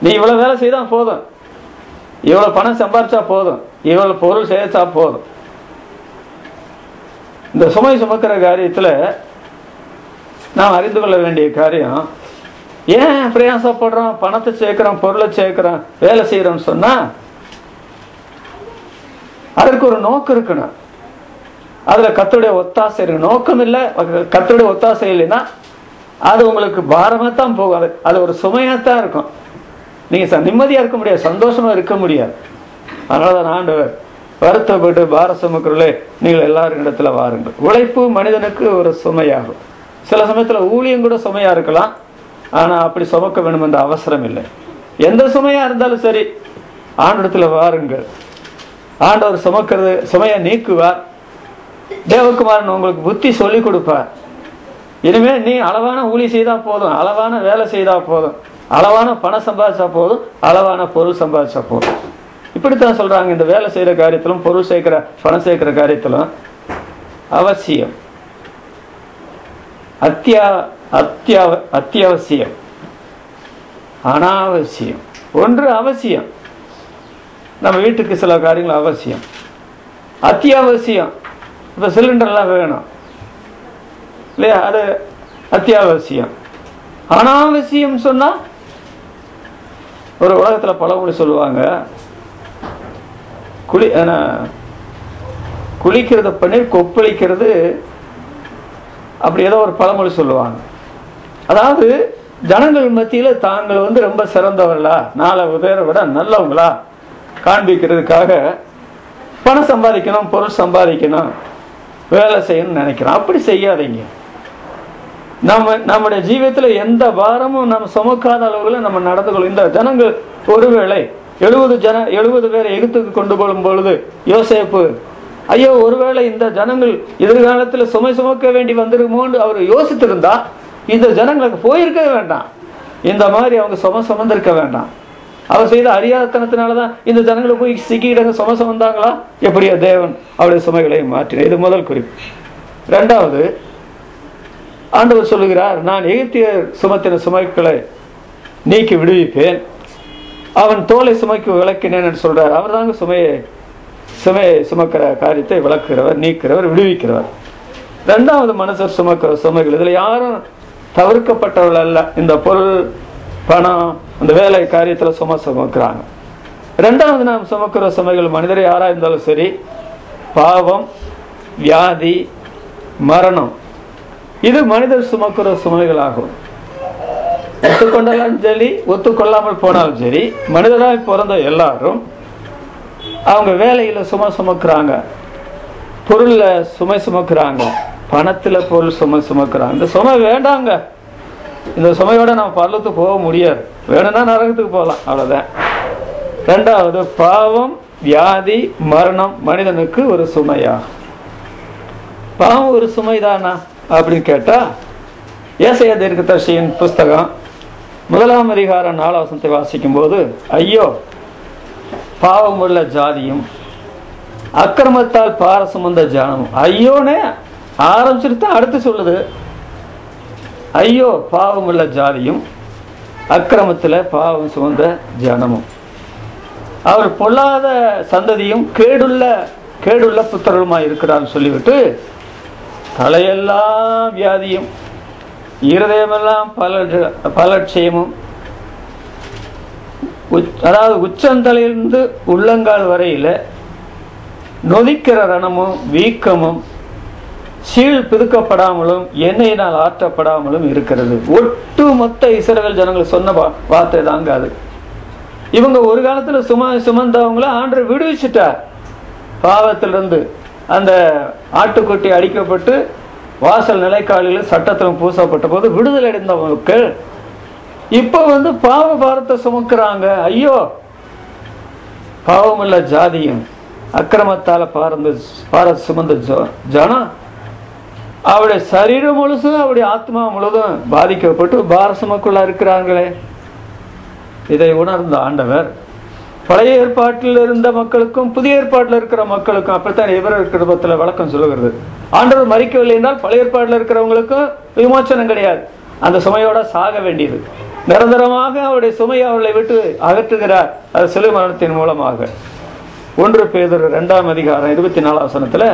நீ இவ்வளவு வேலை செய்தா போதும், இவ்வளவு பணம் சம்பாரிச்சா போதும், இவ்வளவு பொருள் சேர்த்தா போதும். இந்த சுமை சுமக்கிற காரியத்துல நாம் அறிந்து கொள்ள வேண்டிய காரியம், ஏன் பிரயாசப்படுறோம்? பணத்தை சேர்க்கிறோம், பொருளை சேர்க்கிறோம், வேலை செய்யறோம்னு சொன்னா அதற்கு ஒரு நோக்கம் இருக்கணும். அதுல கர்த்தருடைய ஒத்தாசை இருக்கு. நோக்கம் இல்லை, கர்த்தருடைய ஒத்தாசை இல்லைன்னா அது உங்களுக்கு பாரமா தான் போகும். அது ஒரு சுமையாத்தான் இருக்கும். நீங்க நிம்மதியா இருக்க முடியாது, சந்தோஷமா இருக்க முடியாது. அதனாலதான் ஆண்டவர் வருத்தப்பட்டு பார சுமக்கிறவர்களே நீங்கள் எல்லாரும் இடத்துல வாருங்கள். உழைப்பு மனிதனுக்கு ஒரு சுமையாகும். சில சமயத்துல ஊழியம் கூட சுமையா இருக்கலாம். ஆனா அப்படி சுமக்க வேணும் என்ற அவசரம் இல்லை. எந்த சுமையா இருந்தாலும் சரி, ஆண்டவரிடத்துல வாருங்கள். ஆண்டவர் சுமையை நீக்குவார். தேவகுமாரன் உங்களுக்கு புத்தி சொல்லி கொடுப்பார். இனிமே நீ அளவான ஊழி செய்தா போதும், அளவான வேலை செய்தா போதும், அளவான பணம் சம்பாதிச்சா போதும், அளவான பொருள் சம்பாதிச்சா போதும். இப்படித்தான் சொல்றாங்க. இந்த வேலை செய்யற காரியத்திலும் பொருள் சேர்க்கிற பணம் சேர்க்கிற காரியத்திலும் அவசியம், அத்தியாவசியம், அனாவசியம். ஒன்று அவசியம், நம்ம வீட்டுக்கு சில காரியங்கள் அவசியம். அத்தியாவசியம், இப்ப சிலிண்டர்லாம் வேணும் இல்லையா, அது அத்தியாவசியம். அனாவசியம் சொன்னா ஒரு உலகத்துல பழமொழி சொல்லுவாங்க, குளிக்கிறது பன்னீர் கொப்பளிக்கிறது, அப்படி ஏதோ ஒரு பழமொழி சொல்லுவாங்க. அதாவது ஜனங்கள் மத்தியில தாங்கள் ரொம்ப சிறந்தவர்களா, 4 பேரை விட நல்லவங்களா காண்பிக்கிறதுக்காக பணம் சம்பாதிக்கணும், பொருள் சம்பாதிக்கணும், வேலை செய்யணும்னு நினைக்கிறோம். அப்படி செய்யாதீங்க. நம்முடைய ஜீவியத்துல எந்த பாரமும் நம்ம சுமக்காத அளவுல நம்ம நடந்து கொள்ளும். இந்த ஜனங்கள் ஒருவேளை 70 பேரை எகிப்துக்கு கொண்டு போகும் பொழுது யோசேப்பு, ஐயோ ஒருவேளை இந்த ஜனங்கள் எதிர்காலத்துல சுமை சுமக்க வேண்டி வந்துருமோன்னு அவர் யோசித்திருந்தா இந்த ஜனங்களுக்கு போயிருக்கவே வேண்டாம், இந்த மாதிரி அவங்க சுமந்திருக்க வேண்டாம். அவர் செய்த அறியாதத்தனத்தினாலதான் இந்த ஜனங்களை போய் சிக்கிக்கிட்டாங்க, சுமந்தாங்களா? எப்படியா தேவன் அவருடைய சுமைகளை மாற்றினார். இது முதல் குறிப்பு. 2வது, ஆண்டவர் சொல்லுகிறார், நான் எகிப்தியர் சுமத்தின சுமைகளை நீக்கி விடுவிப்பேன், அவன் தோலை சுமைக்கு விளக்கினேன் என்று சொல்றார். அவர் தாங்க சுமையை சுமக்கிற காரியத்தை விளக்குகிறவர், நீக்கிறவர், விடுவிக்கிறவர். 2வது மனுஷர் சுமக்கிற சுமைகள், இதுல யாரும் தவிர்க்கப்பட்டவர்கள் அல்ல. இந்த பொருள், பணம், அந்த வேலை காரியத்துல சுமக்கிறாங்க. 2வது நாம் சுமக்கிற சுமைகள் மனிதரை யாரா இருந்தாலும் சரி, பாவம், வியாதி, மரணம், இது மனிதர் சுமக்கிற சுமைகள் ஆகும். ஒத்துக்கொண்டாலும் சரி, ஒத்துக்கொள்ளாமல் போனாலும் சரி, மனிதராய் பிறந்த எல்லாரும் அவங்க வேலையில சுமக்கிறாங்க, பொருள்ல சுமை சுமக்கிறாங்க, பணத்துல பொருள் சுமக்கிறாங்க. இந்த சுமை வேண்டாங்க, இந்த சுமையோட நம்ம பரலத்துக்கு போக முடியாது, வேணும்னா நரகத்துக்கு போகலாம், அவ்வளவுதான். 2வது, பாவம், வியாதி, மரணம் மனிதனுக்கு ஒரு சுமையா? பாவம் ஒரு சுமைதானா அப்படின்னு கேட்டா, ஏசாயா தீர்க்கதரிசியின் புஸ்தகம் 1ஆம் அதிகாரம் 4ஆம் வசனத்தை வாசிக்கும் போது, ஐயோ பாவம் உள்ள ஜாதியும் அக்கிரமத்தால் பார சுமந்த ஜனமும், ஐயோனே ஆரம்பிச்சுட்டு அடுத்து சொல்லுது, ஐயோ பாவம் உள்ள ஜாதியும் அக்கிரமத்துல பாவம் சுமந்த ஜனமும், அவர் பொல்லாத சந்ததியும் கேடுள்ள புத்திரருமாய் இருக்கிறான்னு சொல்லிவிட்டு, தலையெல்லாம் வியாதியும் இருதயமெல்லாம் பலட்சியமும், அதாவது உச்சந்தலையிலிருந்து உள்ளங்கால் வரையில நொதிக்கிற ரணமும் வீக்கமும் சீழ் பிதுக்கப்படாமலும் எண்ணெயினால் ஆற்றப்படாமலும் இருக்கிறது. ஒட்டு மொத்த இஸ்ரவேல் ஜனங்கள் சொன்ன வார்த்தை தாங்க அது. இவங்க ஒரு காலத்துல சுமந்தவங்கள ஆண்டவர் விடுவிச்சுட்டார் பாவத்திலிருந்து. அந்த ஆட்டுக்குட்டி அடிக்கப்பட்டு வாசல் நிலைக்காலில் சட்டத்திலும் பூசப்பட்ட போது விடுதலை அடைந்த மக்கள் இப்ப பாவ பாரத்தை சுமக்கிறாங்க. ஐயோ பாவமுள்ள ஜாதியும் அக்கிரமத்தால பார சுமந்த ஜனம் அவருடைய சரீரம் முழுசும் அவருடைய ஆத்மா முழுதும் பாதிக்கப்பட்டு பார சுமக்குள்ள இருக்கிறார்களே. இதை உணர்ந்த ஆண்டவர் பழைய ஏற்பாட்டில் இருந்த மக்களுக்கும் புதிய ஏற்பாட்டில் இருக்கிற மக்களுக்கும், அப்படித்தான் எபிரேயர் கிருபத்தில் விளக்கம் சொல்லுகிறது, ஆண்டவர் மரிக்கவில்லை என்றால் பழைய ஏற்பாட்டில் இருக்கிறவங்களுக்கும் விமோசனம் கிடையாது, அந்த சுமையோட சாக வேண்டியது. நிரந்தரமாக அவருடைய சுமையை அவர்களை விட்டு அகற்றுகிறார், அது சிலுவை மரணத்தின் மூலமாக. 1 பேதுரு 2ஆம் அதிகாரம் 24ஆம் வசனத்துல,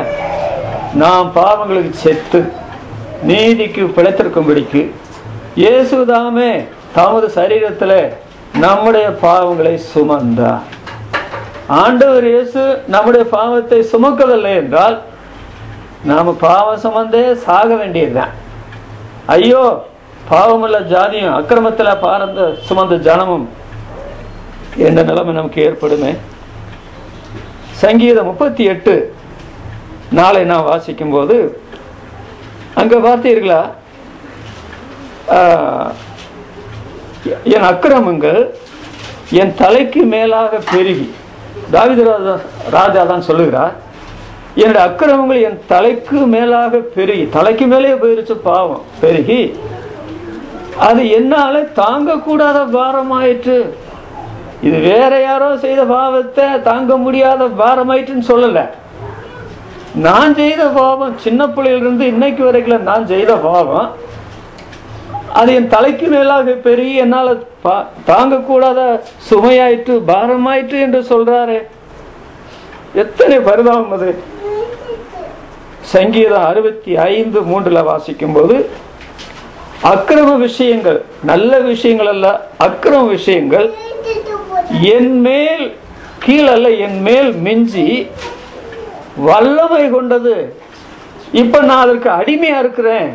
நாம் பாவங்களுக்கு செத்து நீதிக்கு பிழைத்திருக்கும்படிக்கு இயேசுதாமே தமது சரீரத்துல நம்முடைய பாவங்களை சுமந்தார். ஆண்டவர் இயேசு நம்முடைய பாவத்தை சுமக்கவில்லை என்றால் நாம பாவம் சுமந்தே சாக வேண்டியதுதான். ஐயோ பாவமுள்ள ஜாதியும் அக்கிரமத்துல சுமந்த ஜனமும் என்ற நிலைமை நமக்கு ஏற்படுமே. சங்கீதம் 38 நாளை நான் வாசிக்கும் போது அங்க பார்த்தீர்களா, என் அக்கிரமங்கள் என் தலைக்கு மேலாக பெருகி, தாவீது ராஜா தான் சொல்லுகிறார், என்னுடைய அக்கிரமங்கள் என் தலைக்கு மேலாக பெருகி, தலைக்கு மேலே போயிருச்சு பாவம் பெருகி, அது என்னால தாங்க கூடாத பாரமாயிற்று. இது வேற யாரோ செய்த பாவத்தை தாங்க முடியாத பாரமாயிற்றுன்னு சொல்லல, நான் செய்த பாவம், சின்ன பிள்ளையிலிருந்து இன்னைக்கு வரைக்கும் நான் செய்த பாவம் அது என் தலைக்கு மேலாக பெருகி என்னால தாங்க கூடாத சுமையாயிற்று, பாரமாயிற்று என்று சொல்றாரு. எத்தனை பரிதாபம் அது. சங்கீதம் 65:3 வாசிக்கும் போது, அக்கிரம விஷயங்கள், நல்ல விஷயங்கள் அல்ல, அக்கிரம விஷயங்கள் என் மேல் கீழல்ல, என் மேல் மிஞ்சி வல்லமை கொண்டது. இப்ப நான் அதற்கு அடிமையா இருக்கிறேன்,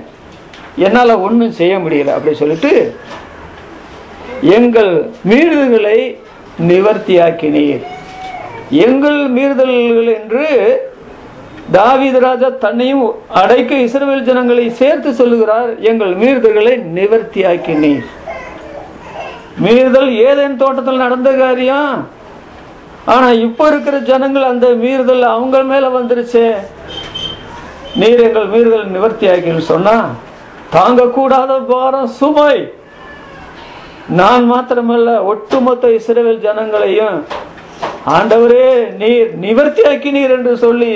என்னால ஒன்றும் செய்ய முடியல அப்படி சொல்லிட்டு எங்கள் மீறுதல்களை நிவர்த்தியாக்கினீர். எங்கள் மீறுதல்கள் என்று தாவீது ராஜா தன்னையும் அடைக்க இஸ்ரவேல் ஜனங்களை சேர்த்து சொல்லுகிறார். எங்கள் மீறுதல்களை நிவர்த்தியாக்கினீர். மீறுதல் ஏதேன் தோட்டத்தில் நடந்த காரியம். ஆனா இப்ப இருக்கிற ஜனங்கள் அந்த மீறுதல் அவங்க மேல வந்துருச்சு. நீர் எங்கள் மீறுதல் நிவர்த்தியாக்கின்னு சொன்னா தாங்கக்கூடாத பாரம் சுமை. நான் மாத்திரமல்ல, ஒட்டுமொத்த இஸ்ரவேல் ஜனங்களையும் ஆண்டவரே நீர் நிவர்த்தியாக்கினீர் என்று சொல்லி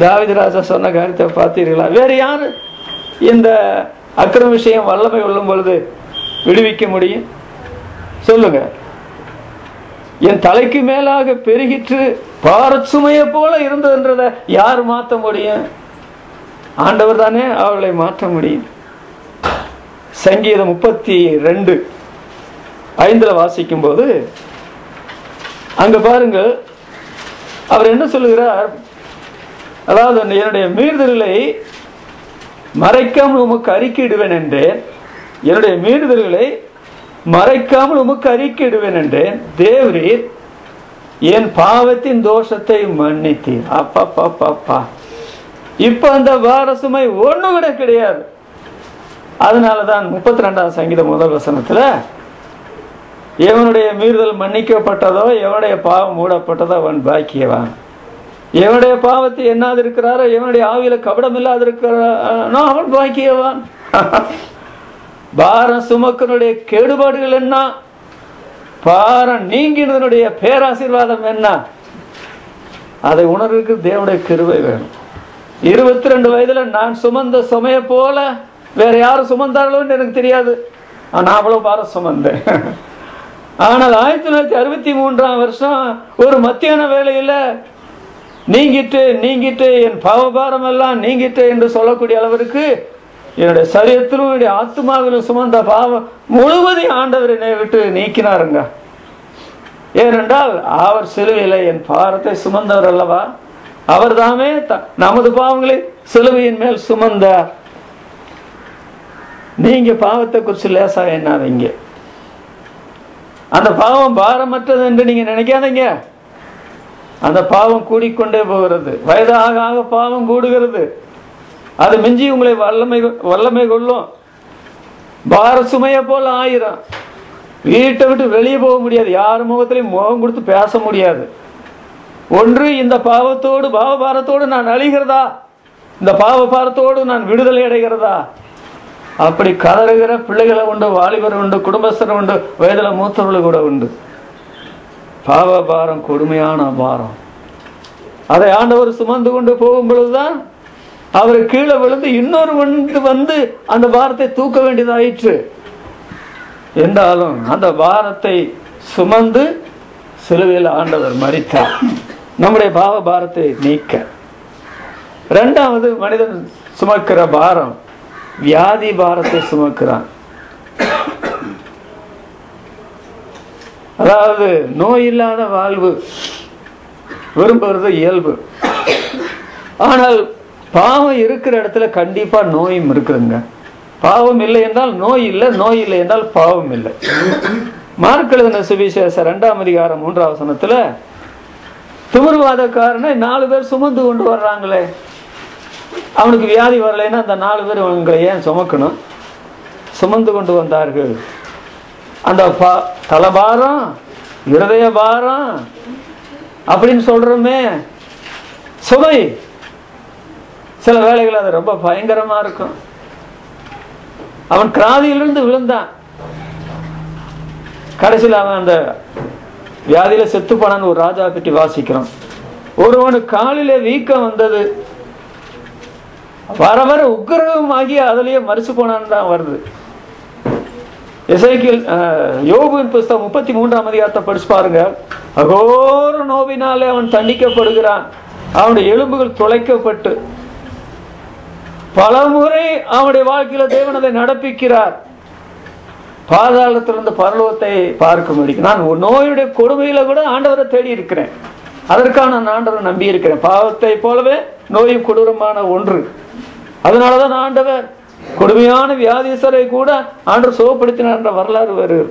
தாவீது ராஜா சொன்ன காரியத்தை பார்த்தீர்களா? வேற யாரு இந்த அக்கிரம விஷயம் வல்லமை கொள்ளும் பொழுது விடுவிக்க முடியும்? சொல்லுங்க. என் தலைக்கு மேலாக பெருகிற்று, பாரச்சுமையை போல இருந்ததுன்றதை யார் மாற்ற முடியும்? ஆண்டவர் தானே அவர்களை மாற்ற முடியும். சங்கீதம் 32:5 வாசிக்கும் போது அங்க பாருங்கள், அவர் என்ன சொல்லுகிறார்? அதாவது என்னுடைய மீறுதல்களை மறைக்காமல் உமக்கு அறிக்கையிடுவேன் என்றேன். என்னுடைய மீறுதல்களை மறைக்காமல் உமக்கு அறிக்கையிடுவேன் என்றேன். தேவரீர் என் பாவத்தின் தோஷத்தை மன்னித்தீர். அப்பா இப்ப அந்த பாரசுமை ஒண்ணு கூட கிடையாது. அதனாலதான் 32ஆம் சங்கீதம் 1 வசனத்துல எவனுடைய மீறுதல் மன்னிக்கப்பட்டதோ, எவனுடைய பாவம் மூடப்பட்டதோ அவன் பாக்கியவான். எவனுடைய பாவத்தை எண்ணாது இருக்கிறாரோ, எவனுடைய ஆவியில கபடம் இல்லாது இருக்கிறானோ அவன் பாக்கியவான். பாரம் சுமக்கனுடைய கேடுபாடுகள் என்ன? பாரம் நீங்கினதனுடைய பேராசீர்வாதம் என்ன? அதை உணர்வுக்கு தேவனுடைய கிருபை வேணும். 22 வயதுல நான் சுமந்த சுமையை போல வேற யாரும் சுமந்தார்களோன்னு எனக்கு தெரியாது. நான் அவ்வளவு பாரம் சுமந்தேன். ஆனால் 1963ஆம் வருஷம் ஒரு மத்தியான வேளையில நீங்கிட்டு என் பாவபாரம் எல்லாம் நீங்கிட்டு என்று சொல்லக்கூடிய அளவிற்கு என்னுடைய சரீரத்திலும் என்னுடைய ஆத்மாவிலும் சுமந்த பாவம் முழுவதையும் ஆண்டவர் என்னை விட்டு நீக்கினாருங்க. ஏனென்றால் அவர் சிலுவையில என் பாரத்தை சுமந்தவர் அல்லவா? அவர் தாமே நமது பாவங்களை சிலுவையின் மேல் சுமந்தார். நீங்க பாவத்தை குறித்து லேசா எண்ணாதீங்க. அந்த பாவம் பாரமற்றது என்று நீங்க நினைக்காதீங்க. அந்த பாவம் கூடிக்கொண்டே போகிறது. வயதாக ஆக பாவம் கூடுகிறது. அது மிஞ்சி உங்களை வல்லமை கொள்ளும். பார சுமைய போல ஆயிரம். வீட்டை விட்டு வெளியே போக முடியாது. யார் முகத்திலையும் முகம் கொடுத்து பேச முடியாது. ஒன்று இந்த பாவத்தோடு பாவபாரத்தோடு நான் அழிகிறதா, இந்த பாவபாரத்தோடு நான் விடுதலை அடைகிறதா? அப்படி கதறுகிற பிள்ளைகளை உண்டு, வாலிபர் உண்டு, குடும்பஸ்தர் உண்டு, வயதுல மூத்தவர்கள் கூட உண்டு. பாவபாரம் கொடுமையான பாரம். அதை ஆண்டவர் சுமந்து கொண்டு போகும் பொழுதுதான் அவர் கீழே விழுந்து இன்னொரு வந்து அந்த பாரத்தை தூக்க வேண்டியதாயிற்று. என்றாலும் அந்த பாரத்தை சுமந்து சிலுவையில் ஆண்டவர் மரித்தார், நம்முடைய பாவ பாரத்தை நீக்க. இரண்டாவது மனிதன் சுமக்கிற பாரம் வியாதி பாரத்தை சுமக்கிறான். அதாவது நோய் இல்லாத வாழ்வு விரும்புறது இயல்பு. ஆனால் பாவம் இருக்கிற இடத்துல கண்டிப்பா நோயும் இருக்குதுங்க. பாவம் இல்லை என்றால் நோய் இல்லை, நோய் இல்லை என்றால் பாவம் இல்லை. மார்க் எழுதின சுவிசேஷம் 2ஆம் அதிகாரம் 3ஆம் வசனத்துல திமிர்வாதக்காரனை 4 பேர் சுமந்து கொண்டு வர்றாங்களே, அவனுக்கு வியாதி வரலைன்னா அந்த 4 பேர் அவங்களை ஏன் சுமக்கணும்? சுமந்து கொண்டு வந்தார்கள். அந்த தலபாரம், இருதய பாரம் அப்படின்னு சொல்றோமே, சுமை. சில வேளைகள் அது ரொம்ப பயங்கரமா இருக்கும். அவன் கிராதியிலிருந்து விழுந்தான், கடைசியில் அவன் அந்த வியாதியில செத்து போனான்னு ஒரு ராஜா பற்றி வாசிக்கிறோம். ஒருவனுக்கு காலிலே வீக்கம் வந்தது, வர வர உக்கிரகமாகி அதிலேயே மறிச்சு போனான்னு தான் வருது. எசேக்கியேல் யோபுவின் புஸ்தகம் 33ஆம் அதிகாரத்தை படிச்சு பாருங்க. அகோர நோவினாலே அவன் தண்டிக்கப்படுகிறான், அவனுடைய எலும்புகள் துளைக்கப்பட்டு. பலமுறை அவனுடைய வாழ்க்கையில தேவன் அதை நடப்பிக்கிறார். பாதாளத்திலிருந்து பரலோகத்தை பார்க்கும்படி நான் நோயுடைய கொடுமையில கூட ஆண்டவரை தேடி இருக்கிறேன். அதற்காக நான் ஆண்டவரை நம்பி இருக்கிறேன். பாவத்தை போலவே நோயும் கொடூரமான ஒன்று. அதனாலதான் ஆண்டவர் கொடுமையான வியாதிசரை கூட ஆண்டவர் சுகப்படுத்தினார் என்ற வரலாறு வருது.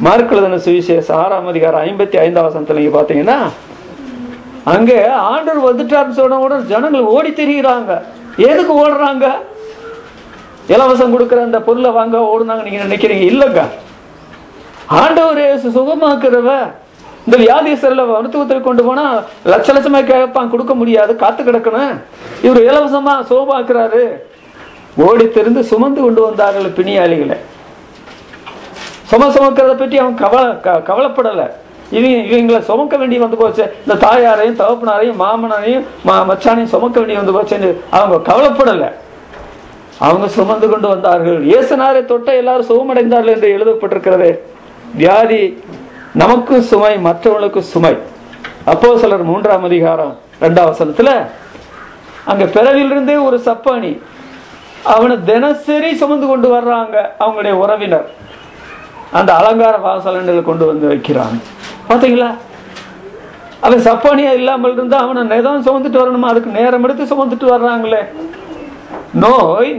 மார்க் எழுதின சுவிசேஷம் 6ஆம் அதிகாரம் 55ஆம் வசனத்துல நீங்க பாத்தீங்கன்னா, அங்கே ஆண்டவர் வந்துட்டாருன்னு சொன்ன உடனே ஜனங்கள் ஓடி திரிகிறாங்க. எதுக்கு ஓடுறாங்க? இலவசம் கொடுக்கிற அந்த பொருளை வாங்க ஓடுனாங்க நீங்க நினைக்கிறீங்க? இல்லங்க, ஆண்டவர் சுகமாக்குறவ. இந்த வியாதிசரில் மருத்துவத்தில் கொண்டு போனா லட்ச லட்சமா கேட்பான், கொடுக்க முடியாது, காத்து கிடக்கணும். இவர் இலவசமா சுகமாக்குறாரு. ஓடி திருந்து சுமந்து கொண்டு வந்தார்கள் பிணியாளிகளை. சுமக்கிறத பற்றி அவன் கவலைப்படலை. இவங்களை சுமக்க வேண்டி வந்து போச்சு, இந்த தாயாரையும் தகப்பனாரையும் மாமனாரையும் மச்சானையும் சுமக்க வேண்டி வந்து போச்சுன்னு அவங்க கவலைப்படலை. அவங்க சுமந்து கொண்டு வந்தார்கள். இயேசுநாதரை தொட்ட எல்லாரும் சுகமடைந்தார்கள் என்று எழுதப்பட்டிருக்கிறது. வியாதி நமக்கும் சுமை, மற்றவர்களுக்கும் சுமை. அப்போஸ்தலர் 3ஆம் அதிகாரம் 2ஆம் வசனத்துல அங்க பிறவிலிருந்தே ஒரு சப்பானி அவனை தினசரி சுமந்து கொண்டு வர்றாங்க. அவங்களுடைய உறவினர் அந்த அலங்கார வாசலண்டில் கொண்டு வந்து வைக்கிறாங்க. பாத்தீங்களா? அவன் சப்பானியா இல்லாமல் இருந்தா அவனை நேரம் சுமந்துட்டு வரணுமா? அதுக்கு நேரம் எடுத்து சுமந்துட்டு வர்றாங்களே. நோய்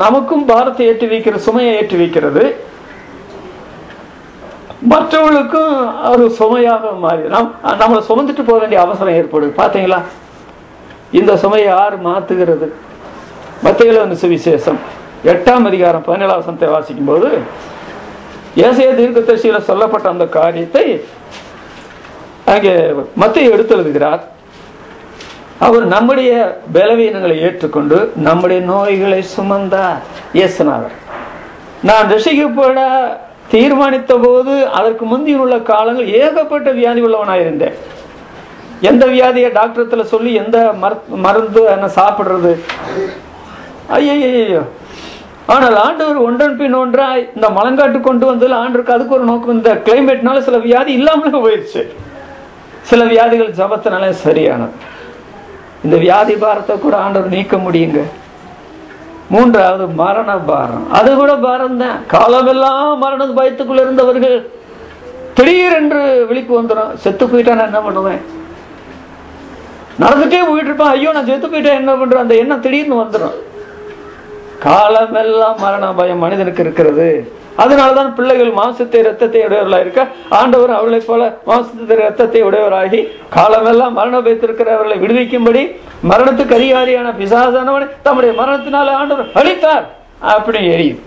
நமக்கும் பாரத்தை ஏற்றி வைக்கிறது, சுமையை ஏற்றி வைக்கிறது. மற்றவர்களுக்கும் ஒரு சுமையாக மாறி நம்மளை சுமந்துட்டு போக வேண்டிய அவசரம் ஏற்படுது. பாத்தீங்களா? இந்த சுமையை யார் மாத்துகிறது? மத்தேயு எழுதின சுவிசேஷம் 8ஆம் அதிகாரம் 17ஆம் வசனத்தை வாசிக்கும் போது ஏசாயா தீர்க்கதரிசியில சொல்லப்பட்ட அந்த காரியத்தை அங்கே மத்தேயு எடுத்து எழுதுகிறார். அவர் நம்முடைய பலவீனங்களை ஏற்றுக்கொண்டு நம்முடைய நோய்களை சுமந்தார். இயேசுநாதர். நான் ரட்சிக்கப்பட தீர்மானித்த போது அதற்கு முந்தியில் உள்ள காலங்கள் ஏகப்பட்ட வியாதி உள்ளவனாயிருந்தேன். எந்த வியாதியை டாக்டர்ல சொல்லி எந்த மருந்து என்ன சாப்பிடுறது, ஐயோ. ஆனால் ஆண்டவர் ஒன்றன் பின் ஒன்றாய் இந்த மலங்காட்டு கொண்டு வந்ததுல ஆண்டருக்கு அதுக்கு ஒரு நோக்கம். இந்த கிளைமேட்னால சில வியாதி இல்லாமலே போயிடுச்சு. சில வியாதிகள் ஜபத்தினால சரியானது. இந்த வியாதி பாரத்தை கூட ஆண்டவர் நீக்க முடியுங்க. 3வது மரண பாரம். அது கூட பாரம் தான். காலமெல்லாம் மரண பயத்துக்குள்ள இருந்தவர்கள் திடீரென்று விழிப்பு வந்துடும். செத்து போயிட்டா நான் என்ன பண்ணுவேன்? நடந்துட்டே போயிட்டு இருப்பான், ஐயோ நான் செத்து போயிட்டா என்ன பண்றேன்? அந்த எண்ணம் திடீர்னு வந்துடும். காலமெல்லாம் மரண பயம் மனிதனுக்கு இருக்கிறது. அதனாலதான் பிள்ளைகள் மாம்சத்தை இரத்தத்தை உடையவர்களாக இருக்க ஆண்டவர் அவர்களை போல மாம்சத்தை இரத்தத்தை உடையவராகி காலமெல்லாம் மரண பயத்திருக்கிறவர்களை விடுவிக்கும்படி மரணத்துக்கு அதிகாரியான பிசாசானவனை தம்முடைய மரணத்தினால ஆண்டவர் அழித்தார். அப்படி எரியும்.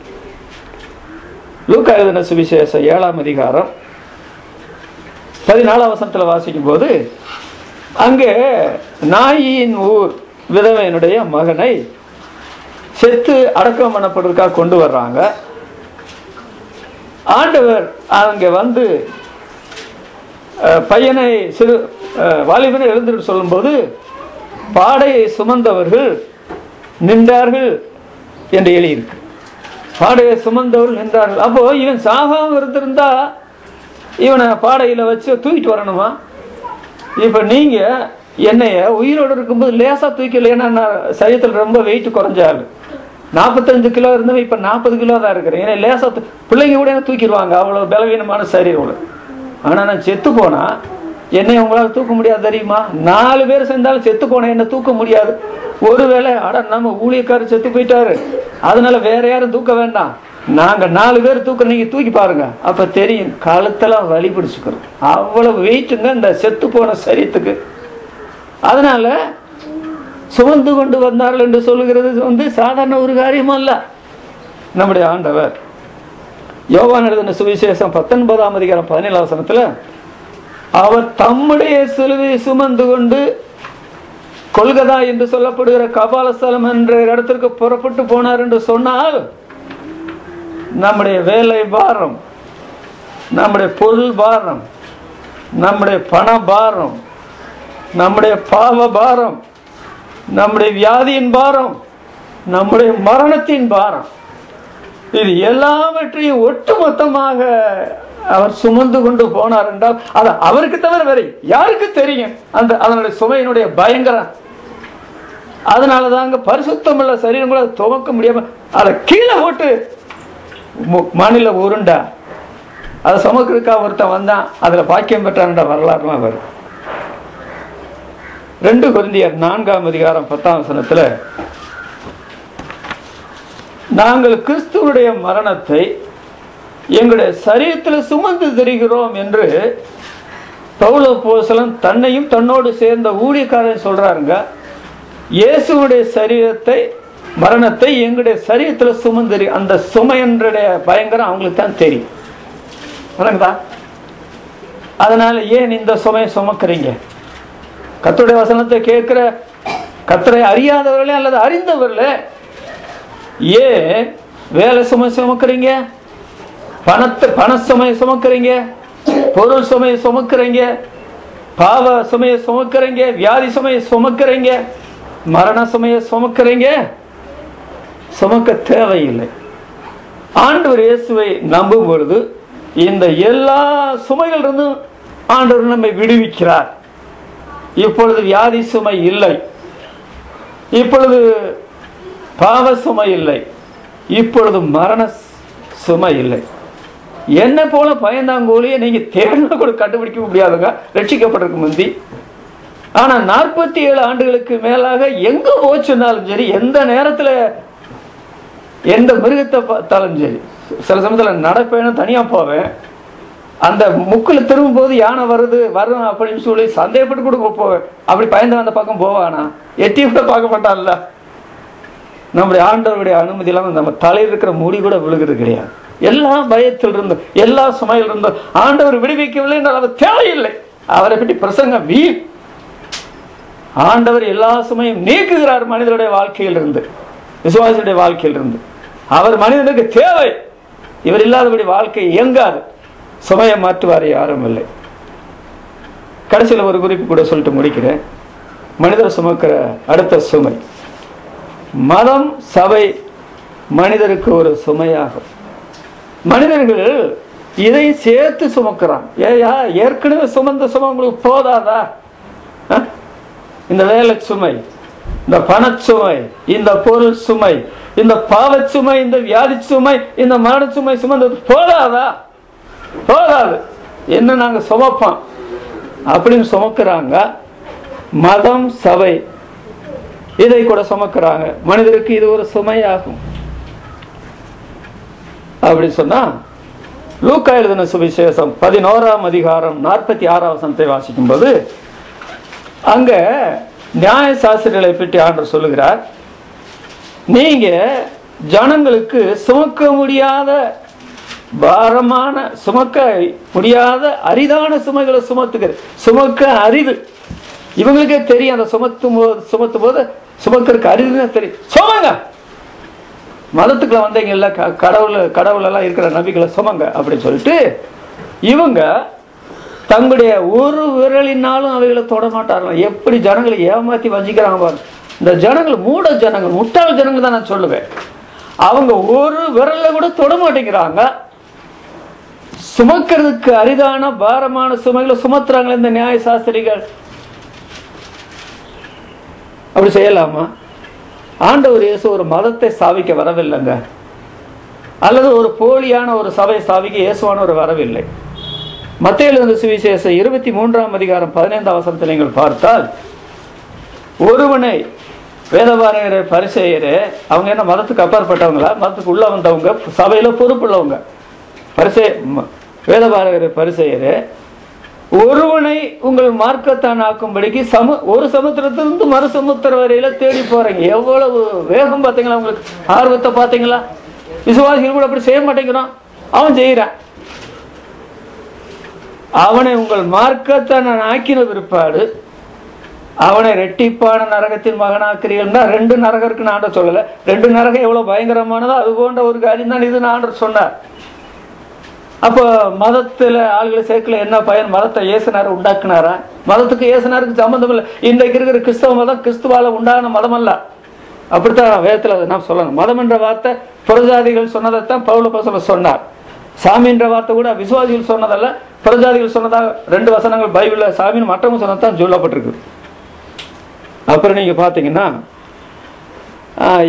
லூக்கா எழுதின சுவிசேஷம் 7ஆம் அதிகாரம் 14ஆம் வசனத்துல வாசிக்கும் போது அங்கே நாயின் ஊர் விதவையினுடைய மகனை செத்து அடக்கம் பண்ணப்படுறதுக்காக கொண்டு வர்றாங்க. ஆண்டவர் அங்கே வந்து பையனை சிறு வாலிபனை எழுந்துட்டு சொல்லும்போது பாடையை சுமந்தவர்கள் நின்றார்கள் என்று எழுதியிருக்கு. பாடையை சுமந்தவர்கள் நின்றார்கள். அப்போ இவன் சாகாம இருந்திருந்தா இவனை பாடையில வச்சு தூக்கிட்டு வரணுமா? இப்ப நீங்க என்னைய உயிரோடு இருக்கும்போது லேசா தூக்கல. ஏன்னா சரீரத்தில் ரொம்ப வெயிட் குறைஞ்சாரு. 45 கிலோ இருந்தவன் இப்ப 40 கிலோ தான் இருக்கிறேன். ஏன்னா லேசா பிள்ளைங்க கூட தூக்கிடுவாங்க, அவ்வளவு பலவீனமான சரீரம். ஆனா நான் செத்து போனா என்னை உங்களால தூக்க முடியாது தெரியுமா? 4 பேர் சேர்ந்தாலும் செத்து போன என்ன தூக்க முடியாது. ஒருவேளை நம்ம ஊழியக்காரர் செத்து போயிட்டாரு, அதனால வேற யாரும் தூக்க வேண்டாம், நாங்க 4 பேர் தூக்க, நீங்க தூக்கி பாருங்க, அப்ப தெரியும். கழுத்தெல்லாம் வலி பிடிச்சுக்கிறோம், அவ்வளவு வெயிட்டுங்க இந்த செத்து போன சரீரத்துக்கு. அதனால சுமந்து கொண்டு வந்தார்கள் என்று சொல்லுகிறது சாதாரண ஒரு காரியம் அல்ல. நம்முடைய ஆண்டவர் யோவான் எழுதின சுவிசேஷம் 19ஆம் அதிகாரம் 17ஆம் வசனத்துல அவர் தம்முடைய சிலுவையை சுமந்து கொண்டு கொல்கதா என்று சொல்லப்படுகிற கபாலஸ்தலம் என்ற இடத்திற்கு புறப்பட்டு போனார் என்று சொன்னால் நம்முடைய வேலை பாரம், நம்முடைய பொருள் பாரம், நம்முடைய பண பாரம், நம்முடைய பாவ பாரம், நம்முடைய வியாதியின் பாரம், நம்முடைய மரணத்தின் பாரம், இது எல்லாவற்றையும் ஒட்டுமொத்தமாக அவர் சுமந்து கொண்டு போனார் என்றால் அது அவருக்கு தவிர வேற யாருக்கு தெரியும் அதனுடைய சுமையினுடைய பயங்கரம். அதனாலதாங்க பரிசுத்தம் உள்ள சரீரம் கூட துவக்க முடியாம அதை கீழே போட்டு மாநில உருண்டா அதை சுமக்கிறதுக்கா ஒருத்தன் வந்தான், அதில் பாக்கியம் பெற்றான்டா வரலாறுலாம் வரும். 2 கொரிந்தியர் 4ஆம் அதிகாரம் 10ஆம் வசனத்தில், நாங்கள் கிறிஸ்துவுடைய மரணத்தை எங்களுடைய சரீரத்தில் சுமந்து திரிகிறோம் என்று பவுல் அப்போஸ்தலன் தன்னையும் தன்னோடு சேர்ந்த ஊழியக்காரன் சொல்றாருங்க. இயேசுடைய சரீரத்தை மரணத்தை எங்களுடைய சரீரத்தில் சுமந்து, அந்த சுமையினுடைய பயங்கரம் அவங்களுக்கு தான் தெரியும். அதனால ஏன் இந்த சுமையை சுமக்கிறீங்க? கர்த்தருடைய வசனத்தை கேட்கிற கர்த்தரை அறியாதவர்களே அல்லது அறிந்தவர்களே ஏன் வேலை சுமை சுமக்கிறீங்க? பண சுமையை சுமக்கிறீங்க, பொருள் சுமையை சுமக்கிறீங்க, பாவ சுமையை சுமக்கிறீங்க, வியாதி சுமையை சுமக்கிறீங்க, மரண சுமையை சுமக்கிறீங்க. சுமக்க தேவையில்லை. ஆண்டவர் இயேசுவை நம்பும் பொழுது இந்த எல்லா சுமைகள் இருந்தும் ஆண்டவர் நம்மை விடுவிக்கிறார். இப்பொழுது வியாதி சுமை இல்லை, இப்பொழுது பாவ சுமை இல்லை, இப்பொழுது மரண சுமை இல்லை. என்ன போல பயந்தாங்கோலியை நீங்க தேர்ந்த கூட கண்டுபிடிக்க முடியாதுங்க ரட்சிக்கப்பட்டிருக்கு முந்தி. ஆனா 47 ஆண்டுகளுக்கு மேலாக எங்க போச்சுன்னாலும் சரி, எந்த நேரத்துல எந்த மிருகத்தை பார்த்தாலும் சரி, சில சமயத்தில் நடப்பேன்னு தனியா போவேன், அந்த முக்கில் திரும்பும் போது யானை வரும் அப்படின்னு சொல்லி சந்தேகப்பட்டு கூட போவேன். அப்படி பயந்து அந்த பக்கம் போவானா? எட்டி கூட பார்க்க மாட்டான்ல. நம்முடைய ஆண்டவருடைய அனுமதி இல்லாமல் நம்ம தலையில் இருக்கிற முடி கூட விழுகிறது கிடையாது. எல்லா பயத்தில் இருந்து, எல்லா சுமையில் இருந்து ஆண்டவர் விடுவிக்கவில்லை என்றால் அவர் தேவையில்லை. அவரை பற்றி பிரசங்க வீண். ஆண்டவர் எல்லா சுமையும் நீக்குகிறார் மனிதனுடைய வாழ்க்கையில் இருந்து, விசுவாசியுடைய வாழ்க்கையில் இருந்து. அவர் மனிதனுக்கு தேவை. இவர் இல்லாதபடி வாழ்க்கை இயங்காது. சுமையை மாற்றுவார் யாரும் இல்லை. கடைசியில் ஒரு குறிப்பு கூட சொல்லிட்டு முடிக்கிறேன். மனிதர் சுமக்கிற அடுத்த சுமை மதம், சபை மனிதருக்கு ஒரு சுமையாகும். மனிதர்கள் இதை சேர்த்து சுமக்கிறான். ஏற்கனவே சுமந்த சுமை உங்களுக்கு போதாதா? இந்த வேலை சுமை, இந்த பணச்சுமை, இந்த பொருள் சுமை, இந்த பாவச்சுமை, இந்த வியாதி சுமை, இந்த மரண சுமை சுமந்தது போதாதா? போதாது. என்ன நாங்க சுமப்போம் அப்படின்னு சுமக்கிறாங்க. மதம், சபை இதை கூட சுமக்கிறாங்க. மனிதருக்கு இது ஒரு சுமையாகும். அப்படி சொன்னா லூக்கா எழுதின சுவிசேஷம் 11ஆம் அதிகாரம் 46ஆம் வசனத்தை வாசிக்கும் போது அங்க நியாய சாஸ்திரிகளை பற்றி ஆண்டவர் சொல்லுகிறார். நீங்க ஜனங்களுக்கு சுமக்க முடியாத பாரமான, சுமக்க முடியாத அரிதான சுமைகளை சுமக்க அரிது. இவங்களுக்கே தெரியும், அந்த சுமத்தும் போது சுமக்கிறதுக்கு அரிதுன்னு தெரியும். சுமங்க, மதத்துக்குள்ள வந்தீங்க இல்ல, கடவுள் எல்லாம் இருக்கிற நபிகளை சுமங்க அப்படின்னு சொல்லிட்டு இவங்க தங்களுடைய ஒரு விரலினாலும் அவைகளை தொட மாட்டார்கள். எப்படி ஜனங்களை ஏமாத்தி வஞ்சிக்கிறாங்க பாரு. இந்த ஜனங்கள் மூட ஜனங்கள், முட்டாள் ஜனங்கள் தான் நான் சொல்லுவேன். அவங்க ஒரு விரல்ல கூட தொட மாட்டேங்கிறாங்க. சுமக்கிறதுக்கு அரிதான பாரமான சுமைகளை சுமத்துறாங்க இந்த நியாய சாஸ்திரிகள். அப்படி செய்யலாமா? ஆண்டவர் இயேசு ஒரு மதத்தை ஸ்தாபிக்க வரவில்லைங்க, அல்லது ஒரு போலியான ஒரு சபை ஸ்தாபிக்க இயேசுவானவர் வரவில்லை. மத்தேயு எழுதின சுவிசேஷம் 23ஆம் அதிகாரம் 15ஆம் வசனத்தை நீங்கள் பார்த்தால், ஒருவனை வேதபாரகரே பரிசேயரே, அவங்க என்ன மதத்துக்கு அப்பாற்பட்டவங்களா? மதத்துக்கு உள்ள வந்தவங்க, சபையில பொறுப்புள்ளவங்க. வேதபாரகரே பரிசேயரே, ஒருவனை உங்கள் மார்க்கத்தான் ஆக்கும்படிக்கு ஒரு சமுத்திரத்திலிருந்து மறு சமுத்திர வரையில தேடி போறீங்க. எவ்வளவு வேகம் பார்த்தீங்களா? உங்களுக்கு ஆர்வத்தை பார்த்தீங்களா? விசுவாசிகள் கூட அப்படி செய்ய மாட்டேங்கிறான், அவன் செய்யறான். அவனை உங்கள் மார்க்கத்தான் நான் ஆக்கின பிற்பாடு அவனை ரெட்டிப்பான நரகத்தின் மகனாக்கிறீர்கள்னா 2 நரகம் இருக்குன்னு ஆண்டவர் சொல்லல. 2 நரகம் எவ்வளவு பயங்கரமானதோ அது போன்ற ஒரு காரியம் தான் இது ஆண்டவர் சொன்னார். அப்ப மதத்துல ஆளுகளை சேர்க்கல என்ன பயன்? மதத்தை ஏசுனாரு உண்டாக்குனாரா? மதத்துக்கு ஏசுனாருக்கு சம்பந்தம் இல்லை. இன்றைக்கு இருக்கிற கிறிஸ்தவ மதம் கிறிஸ்துவால உண்டான மதம் அல்ல. அப்படித்தான் வேதத்துல நாம் சொல்லணும். மதம் என்ற வார்த்தை புறஜாதிகள் சொன்னதைத்தான் பவுல் அப்போஸ்தலன் சொன்னார். சாமி என்ற வார்த்தை கூட விசுவாசிகள் சொன்னதல்ல, புறஜாதிகள் சொன்னதாக 2 வசனங்கள் பைபிள்ல சாமின்னு மற்றவங்க சொன்னதான் சொல்லப்பட்டிருக்கு. அப்புறம் நீங்க பாத்தீங்கன்னா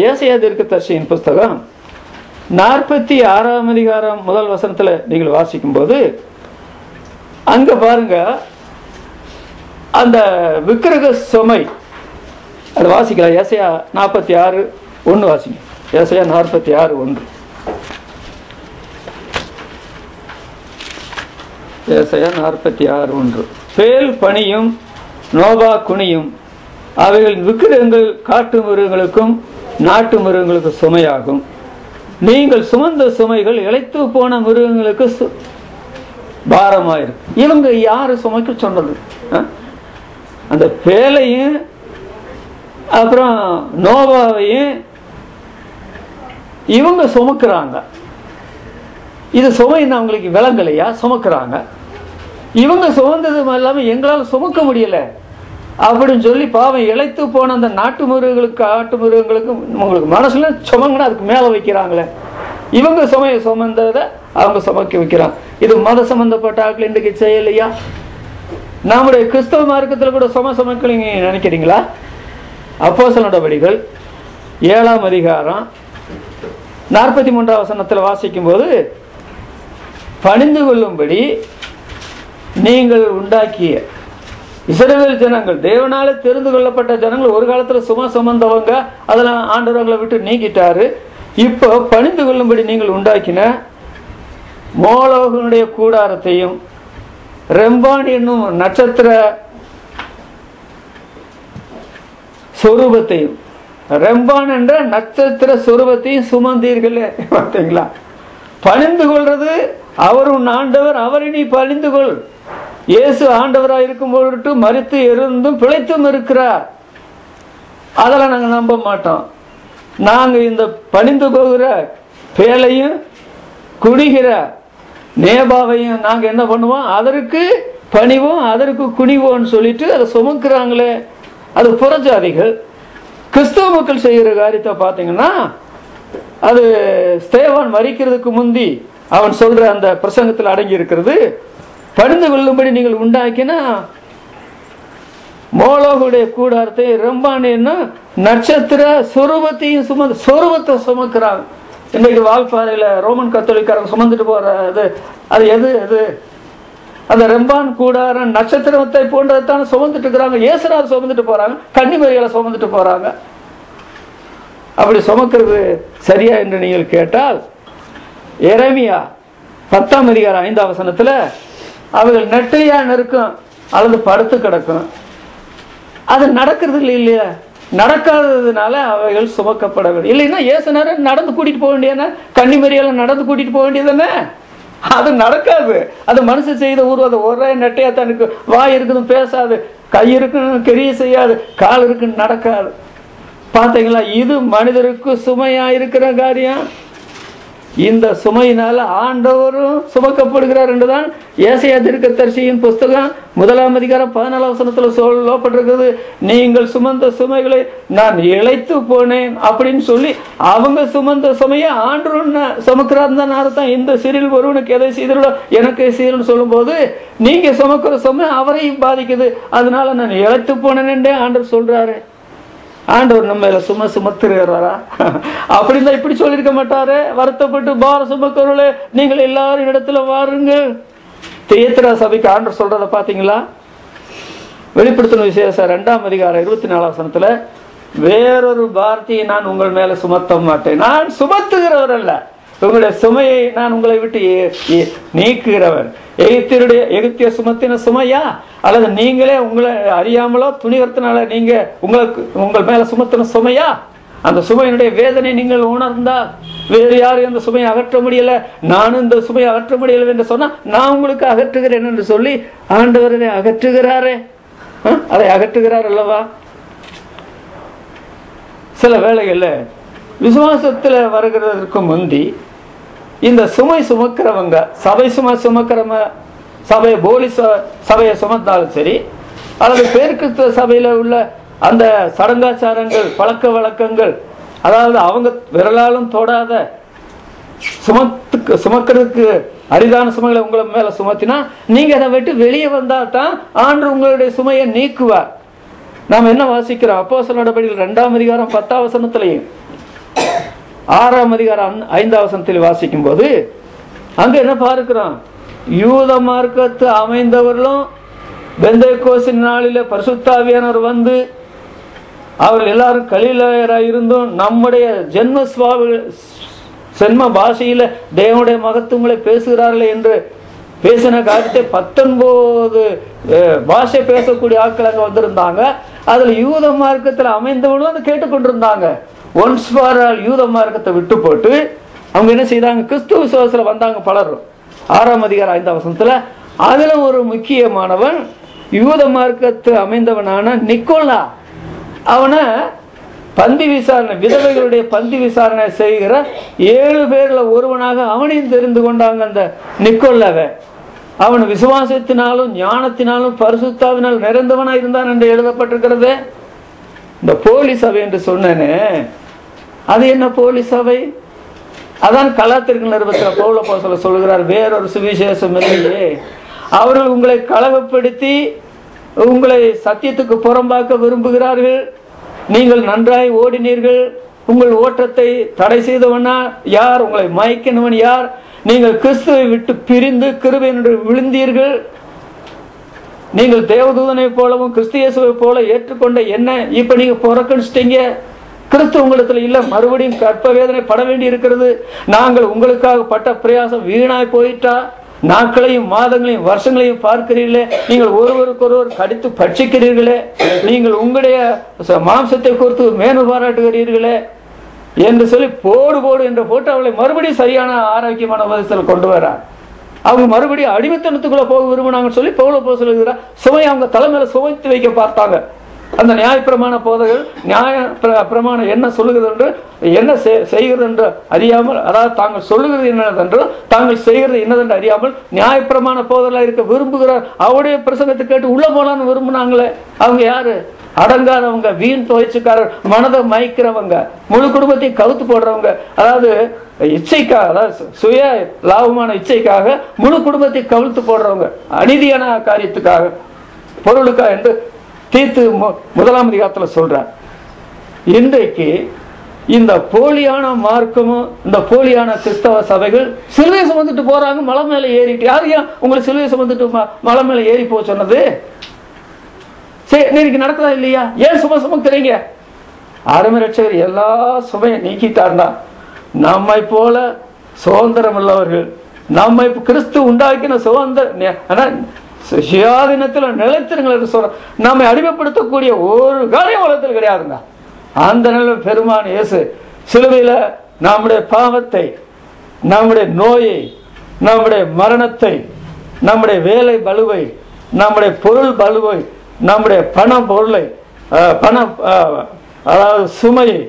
ஏசாயா தீர்க்கதரிசியின் புஸ்தகம் 46ஆம் அதிகாரம் முதல் வசனத்துல நீங்கள் வாசிக்கும் போது அங்க பாருங்க, அந்த விக்கிரக சுமை அது வாசிக்கலாம். ஏசாயா 46:1 வாசிங்க. ஏசாயா 46:1. ஏசாயா 46:1. பேல் பனியும் நோபா குனியும், அவைகள் விக்கிரகங்கள் காட்டு மிருகங்களுக்கும் நாட்டு மிருகங்களுக்கு சுமையாகும். நீங்கள் சுமந்த சுமைகள் இளைத்து போன மிருகங்களுக்கு பாரமாயிரும். இவங்க யாரு சுமைக்க சொன்னது? அந்த பேலையும் அப்புறம் நோவாவையும் இவங்க சுமக்குறாங்க. இது சுமைன்னு அவங்களுக்கு விளங்கலையா? சுமக்குறாங்க. இவங்க சுமந்தது இல்லாமல் எங்களால் சுமக்க முடியல அப்படின்னு சொல்லி பாவம் இளைத்து போன அந்த நாட்டு மிருகங்களுக்கு ஆட்டு மிருகங்களுக்கு உங்களுக்கு மனசுல சுமங்கன்னா அதுக்கு மேலே வைக்கிறாங்களே. இவங்க சுமையை சுமந்ததை அவங்க சுமக்க வைக்கிறாங்க. இது மத சம்பந்தப்பட்ட ஆட்கள் இன்றைக்கு செய்யலையா? நம்முடைய கிறிஸ்தவ மார்க்கத்தில் கூட சுமக்கலைங்க நினைக்கிறீங்களா? அப்போஸ்தலர் நடவடிக்கைகள் 7ஆம் அதிகாரம் 43ஆம் வசனத்தில் வாசிக்கும் போது, பணிந்து கொள்ளும்படி நீங்கள் உண்டாக்கிய இஸ்ரவேல் ஜனங்கள், தேவனால தெரிந்து கொள்ளப்பட்ட ஜனங்கள், ஒரு காலத்தில் சுமந்தவங்க, அதெல்லாம் ஆண்டவர்களை விட்டு நீக்கிட்டாரு. இப்போ பணிந்து கொள்ளும்படி நீங்கள் உண்டாக்கின மோளோகனுடைய கூடாரத்தையும் ரெம்பான் என்னும் நட்சத்திர சொரூபத்தையும், ரெம்பான் என்ற நட்சத்திர சொரூபத்தையும் சுமந்தீர்கள். பார்த்தீங்களா? பணிந்து கொள்றது அவர் உன் ஆண்டவர், அவரை நீ பணிந்து கொள். இயேசு ஆண்டவராக இருக்கும் பொருட்டு மரித்து இருந்தும் பிழைத்தும் இருக்கிறார். அதெல்லாம் நாங்கள் நம்ப மாட்டோம். நாங்கள் இந்த பணிந்து போகிற பேலையும் குனிகிற நேபாவையும் நாங்கள் என்ன பண்ணுவோம்? அதற்கு பணிவோம், அதற்கு குனிவோன்னு சொல்லிட்டு அதை சுமக்கிறாங்களே, அது புறஜாதிகள். கிறிஸ்தவ மக்கள் செய்கிற காரியத்தை பார்த்தீங்கன்னா, அது ஸ்தேவான் மரிக்கிறதுக்கு முந்தி அவன் சொல்ற அந்த பிரசங்கத்தில் அடங்கி இருக்கிறது. பணிந்து கொள்ளும்படி நீங்கள் உண்டாக்கினா மோளோகுடைய கூடாரத்தை ரெம்பானேன்னு நட்சத்திர சொரூபத்தையும் சொரூபத்தை சுமக்கிறாங்க. இன்னைக்கு வால்பாறையில் ரோமன் கத்தோலிக்காரங்க சுமந்துட்டு போறது அது எது? அந்த ரெம்பான் கூடாரம் நட்சத்திரத்தை போன்றதைத்தான் சுமந்துட்டு இருக்கிறாங்க. இயேசுநாதர் சுமந்துட்டு போறாங்க, கன்னிமரிகளை சுமந்துட்டு போறாங்க. அப்படி சுமக்கிறது சரியா என்று நீங்கள் கேட்டால், எரேமியா 10ஆம் அதிகாரம் 5ஆம் வசனத்துல அவைகள் நெட்டையா நிற்கும் அல்லது படுத்து கிடக்கும். அது நடக்கிறது இல்லையா? நடக்காததுனால அவைகள் சுமக்கப்பட வேண்டும். இல்லைன்னா இயேசுநாதர் நடந்து கூட்டிட்டு போக வேண்டியதானே? கன்னிமரியால நடந்து கூட்டிட்டு போக வேண்டியதானே? அது நடக்காது. அது மனுஷன் செய்த அது ஒரே நெட்டையா தான் இருக்கு. வாய் இருக்குன்னு பேசாது, கை இருக்குன்னு கிரிய செய்யாது, கால் இருக்குன்னு நடக்காது. பார்த்தீங்களா? இது மனிதருக்கு சுமையா இருக்கிற காரியம். இந்த சுமையினால ஆண்டவரும் சுமக்கப்படுகிறார் என்றுதான் ஏசாயா தீர்க்கதரிசியின் புஸ்தகம் 1ஆம் அதிகாரம் 14ஆம் வசனத்தில் சொல்லப்பட்டிருக்கிறது. நீங்கள் சுமந்த சுமைகளை நான் இளைத்து போனேன் அப்படின்னு சொல்லி அவங்க சுமந்த சுமையை ஆண்டவரு சுமக்கிறார் தான் அர்த்தம். இந்த சிறில் ஒருவனுக்கு எதை செய்தோ எனக்கு செய்தன்னு சொல்லும் போது நீங்க சுமக்கிற சுமை அவரையும் பாதிக்குது. அதனால நான் இளைத்து போனேன்னே ஆண்டவர் சொல்றாரு. ஆண்டவர் நம்ம சுமத்துறாரா? அப்படின்னா இப்படி சொல்லியிருக்க மாட்டாரு. வருத்தப்பட்டு பார சுமக்கிறவர்களே நீங்கள் எல்லாரும் இடத்துல வாருங்க. தியேத்திரா சபைக்கு ஆண்டவர் சொல்றத பாத்தீங்களா? வெளிப்படுத்தின விசேஷம் 2ஆம் அதிகாரம் 24ஆம் வசனத்துல, வேறொரு வார்த்தையை நான் உங்கள் மேல சுமத்த மாட்டேன். நான் சுமத்துகிறவர் அல்ல, உங்களுடைய சுமையை நான் உங்களை விட்டு நீக்குகிறவர். எகிப்திய சுமத்தின சுமையா அல்லது நீங்களே உங்களை அறியாமலோ துணிகரத்தினால நீங்க உங்கள் மேல சுமத்தின சுமையா? அந்த சுமையினுடைய வேதனை நீங்கள் உணர்ந்தால் வேறு யாரும் இந்த சுமையை அகற்ற முடியல, நானும் இந்த சுமையை அகற்ற முடியல என்று சொன்னா நான் உங்களுக்கு அகற்றுகிறேன் என்று சொல்லி ஆண்டவரை அகற்றுகிறாரே. அதை அகற்றுகிறார் அல்லவா? சில வேளைகள்ல விசுவாசத்துல வருகிறதற்கு முந்தி இந்த சுமை சுமக்கிறவங்க, சபை சுமக்கிறவங்க, சபையை போலி சபையை சுமந்தாலும் சரி, அல்லது பேர்கிறிஸ்தவ சபையில உள்ள அந்த சடங்காச்சாரங்கள் பழக்க வழக்கங்கள், அதாவது அவங்க விரலாலும் தொடாத சுமக்கிறதுக்கு அரிதான சுமைகளை உங்களை மேல சுமத்தினா நீங்க அதை விட்டு வெளியே வந்தா தான் ஆண்டு உங்களுடைய சுமையை நீக்குவார். நாம் என்ன வாசிக்கிறோம்? அப்போஸ்தலர் நடவடிக்கைகள் 2ஆம் அதிகாரம் 10ஆம் வசனத்திலையும் 6ஆம் அதிகாரம் 5ஆம் வசனத்தில் வாசிக்கும் போது அங்க என்ன பார்க்கிறோம்? யூத மார்க்கத்து அமைந்தவர்களும் பெந்தேகோஸ்தின் நாளிலே பரிசுத்த ஆவியானவர் வந்து அவர்கள் எல்லாரும் கலிலேயராக இருந்தும் நம்முடைய ஜென்ம பாஷையில தேவனுடைய மகத்துவங்களை பேசுகிறார்களே என்று பேசின காரியத்தை 19 பாஷை பேசக்கூடிய ஆட்கள் அங்க வந்திருந்தாங்க. அதுல யூத மார்க்கத்தில் அமைந்தவனும் அதை கேட்டுக்கொண்டிருந்தாங்க. ஒன்ஸ் ஃபார் ஆல் யூத மார்க்கத்தை விட்டு போட்டு அவங்க என்ன செய்தாங்க? கிறிஸ்துவ விசுவாசத்துல வந்தாங்க பலரும். 6ஆம் அதிகாரம் 5ஆம் வசனத்துல அதுல ஒரு முக்கியமானவன் யூத மார்க்கத்து அமைந்தவனான நிக்கோலா. அவனை பந்தி விசாரணை, விதவைகளுடைய பந்தி விசாரணை செய்கிற 7 பேர்ல ஒருவனாக அவனையும் தெரிந்து கொண்டாங்க. அந்த நிக்கோலாவை அவன் விசுவாசத்தினாலும் ஞானத்தினாலும் பரிசுத்தாவினால் நிறைந்தவனா இருந்தான் என்று எழுதப்பட்டிருக்கிறது. இந்த போலி சபை என்று சொன்னேனே, அது என்ன போலி சபை? அதான் கலாத்திற்கு நிருபத்தில் பவுல் அப்போஸ்தலர் சொல்கிறார், வேறொரு சுவிசேஷம் இல்லையே. அவர்கள் உங்களை கலகப்படுத்தி உங்களை சத்தியத்துக்கு புறம்பாக்க விரும்புகிறார்கள். நீங்கள் நன்றாய் ஓடினீர்கள், உங்கள் ஓட்டத்தை தடை செய்தவனா யார்? உங்களை மயக்கினவன் யார்? நீங்கள் கிறிஸ்துவை விட்டு பிரிந்து கிருபை என்று விழுந்தீர்கள். நீங்கள் தேவதூதனை போலவும் கிறிஸ்தியேசுவை போல ஏற்றுக்கொண்ட என்ன இப்ப நீங்க புறக்கணிச்சிட்டீங்க. கிறிஸ்து உங்களுக்கு இல்ல, மறுபடியும் கற்ப வேதனை பட வேண்டி இருக்கிறது. நாங்கள் உங்களுக்காக பட்ட பிரயாசம் வீணாய் போயிட்டா? நாட்களையும் மாதங்களையும் வருஷங்களையும் பார்க்கிறீர்களே, நீங்கள் ஒருவருக்கொருவர் கடித்து பட்சிக்கிறீர்களே, நீங்கள் உங்களுடைய மாம்சத்தை குறித்து மேன்மை பாராட்டுகிறீர்களே என்று சொல்லி போடு என்று போட்டு அவளை மறுபடியும் சரியான ஆரோக்கியமான உபதேசத்தில் கொண்டு வரார். அவங்க மறுபடியும் அடிமைத்தனத்துக்குள்ள போக விரும்பினாங்கன்னு சொல்லி பவுல் அப்போஸ்தலர் சுமையை அவங்க தலைமையில சுமைத்து வைக்க பார்த்தாங்க. அந்த நியாயப்பிரமாண போதகர்கள் நியாய பிரமாணம் என்ன சொல்லுகிறது என்று, என்ன செய்கிறது என்று அறியாமல், அதாவது தாங்கள் சொல்லுகிறது என்னதென்று தாங்கள் செய்கிறது என்னதென்று அறியாமல் நியாயப்பிரமாண போதகர்களாக இருக்க விரும்புகிறார். அவருடைய பிரசங்கத்தை கேட்டு உள்ள போலான்னு விரும்பினாங்களே, அவங்க யாரு? அடங்காதவங்க, வீண் துவைச்சுக்காரர், மனதை மயக்கிறவங்க, முழு குடும்பத்தையும் கவுத்து போடுறவங்க. அதாவது இச்சைக்காக, அதாவது சுய லாபமான இச்சைக்காக முழு குடும்பத்தை கவிழ்த்து போடுறவங்க, அநீதியான காரியத்துக்காக, பொருளுக்காக என்று தீத்து 1ஆம் அதிகாரத்தில் சொல்றார். இன்றைக்கு இந்த போலியான மார்க்கமும் இந்த போலியான கிறிஸ்தவ சபைகள் சிலுவை சுமந்துட்டு போறாங்க, மலை மேல ஏறிட்டு. யார் உங்களுக்கு சிலுவை சுமந்துட்டு மலை மேல ஏறி போ சொன்னது? சரி, இன்னைக்கு நடக்குதா இல்லையா? ஏன் சுமக்கிறீங்க? அருமை ரட்சகர் எல்லா சுமையை நீக்கிட்டார்னா நம்மை போல சுதந்திரம் உள்ளவர்கள், நம்மை கிறிஸ்து உண்டாக்கின சுதந்திரம் சுயாதீனத்தில் நிலைத்திருங்கள் என்று சொல்ற, நம்மை அடிமைப்படுத்தக்கூடிய ஒரு காரியம் உலகத்தில் கிடையாதுங்க. அந்த நிலை பெருமான் இயேசு சிலுவையில நம்முடைய பாவத்தை, நம்முடைய நோயை, நம்முடைய மரணத்தை, நம்முடைய வேலை பலுவை, நம்முடைய பொருள் பலுவை, நம்முடைய பண பொருளை, அதாவது சுமையை,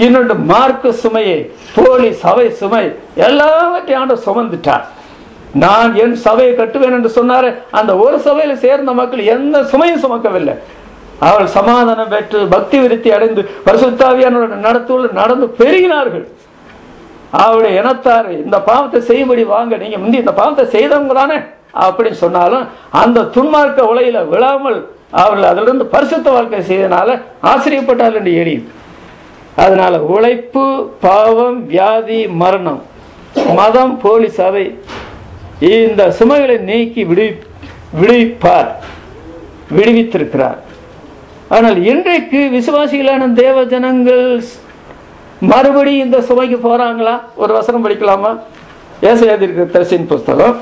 இன்னொன்று மார்க்க சுமையை, போலி சபை சுமை, எல்லாவற்றையும் ஆண்டு சுமந்துட்டார். நான் என் சபையை கட்டுவேன் என்று சொன்னாரு. அந்த ஒரு சபையில சேர்ந்த மக்கள் எந்த சுமையும் சுமக்கவில்லை. அவர்கள் சமாதானம் பெற்று பக்தி விருத்தி அடைந்து பரிசுத்தாவியானோட நடந்து பெருகினார்கள். அவருடைய இனத்தார் இந்த பாவத்தை செய்யும்படி வாங்க, நீங்க முந்தி இந்த பாவத்தை செய்தவங்க தானே அப்படின்னு சொன்னாலும் அந்த துன்மார்க்க உலையில விழாமல் அவர்கள் அதிலிருந்து பரிசுத்த வாழ்க்கை செய்தனால ஆச்சரியப்பட்டார்கள் என்று எரியும். அதனால உழைப்பு, பாவம், வியாதி, மரணம், மதம், போலி சபை இந்த சுமைகளை நீக்கி விடுவித்திருக்கிறார். ஆனால் இன்றைக்கு விசுவாசிகளான தேவ ஜனங்கள் மறுபடியும் இந்த சுமைக்கு போறாங்களா? ஒரு வசனம் படிக்கலாமா? ஏசாயா தீர்க்கதரிசியின் புஸ்தகம்,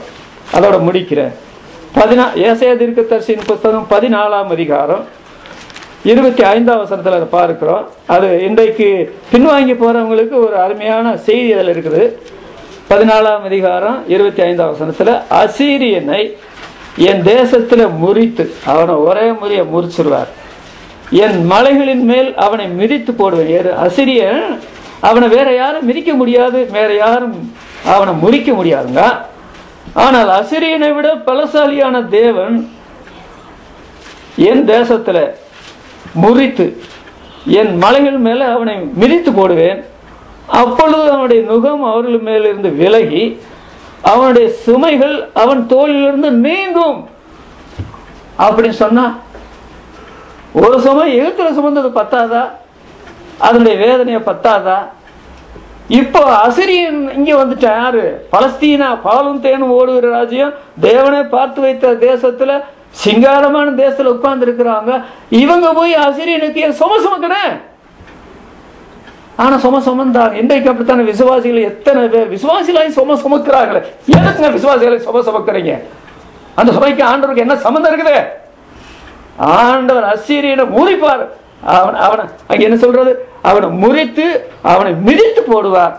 அதோட முடிக்கிறேன். ஏசாயா தீர்க்கதரிசியின் புஸ்தகம் 14ஆம் அதிகாரம் 25ஆம் வசனத்தில் அதை பார்க்கிறோம். அது இன்றைக்கு பின்வாங்கி போறவங்களுக்கு ஒரு அருமையான செய்தி அதில் இருக்குது. 14ஆம் அதிகாரம் 25ஆம் வசனத்துல, அசீரியனை என் தேசத்துல முறித்து அவனை ஒரே முறையை முறிச்சிருவார், என் மலைகளின் மேல் அவனை மிதித்து போடுவேன். அசீரியன் அவனை வேற யாரும் மிதிக்க முடியாது, வேற யாரும் அவனை முறிக்க முடியாதுங்க. ஆனால் அசீரியனை விட பலசாலியான தேவன் என் தேசத்துல முறித்து என் மலைகள் மேல அவனை மிதித்து போடுவேன். அப்பொழுது அவனுடைய நுகம் அவர்கள் மேலிருந்து விலகி அவனுடைய சுமைகள் அவன் தோளிலிருந்து நீங்கும் அப்படின்னு சொன்னா, ஒரு சுமை எழுத்துல சுமந்தது பத்தாதா? அதனுடைய வேதனையை பத்தாதா? இப்போ அசிரியன் இங்க வந்துட்டான். யாரு? பலஸ்தீனா, பாலும் தேனும் ஓடுகிற ராஜ்யம், தேவனை பார்த்து வைத்த தேசத்துல, சிங்காரமான தேசத்துல உட்கார்ந்து இருக்கிறாங்க. இவங்க போய் அசிரியனுக்கு சும சுமக்கிறேன். ஆனா சுமந்தாங்க. இன்றைக்கு அப்படித்தான விசுவாசிகள் எத்தனை பேர் விசுவாசிகளை சுமக்கிறாங்களே. எதுக்குங்க விசுவாசிகளை சுமக்கிறீங்க? அந்த சுமைக்கு ஆண்டவருக்கு என்ன சம்பந்தம் இருக்குது? ஆண்டவர் அசீரியனை முறிப்பார். அவனை அங்க என்ன சொல்றது? அவனை முறித்து அவனை மிதித்து போடுவார்.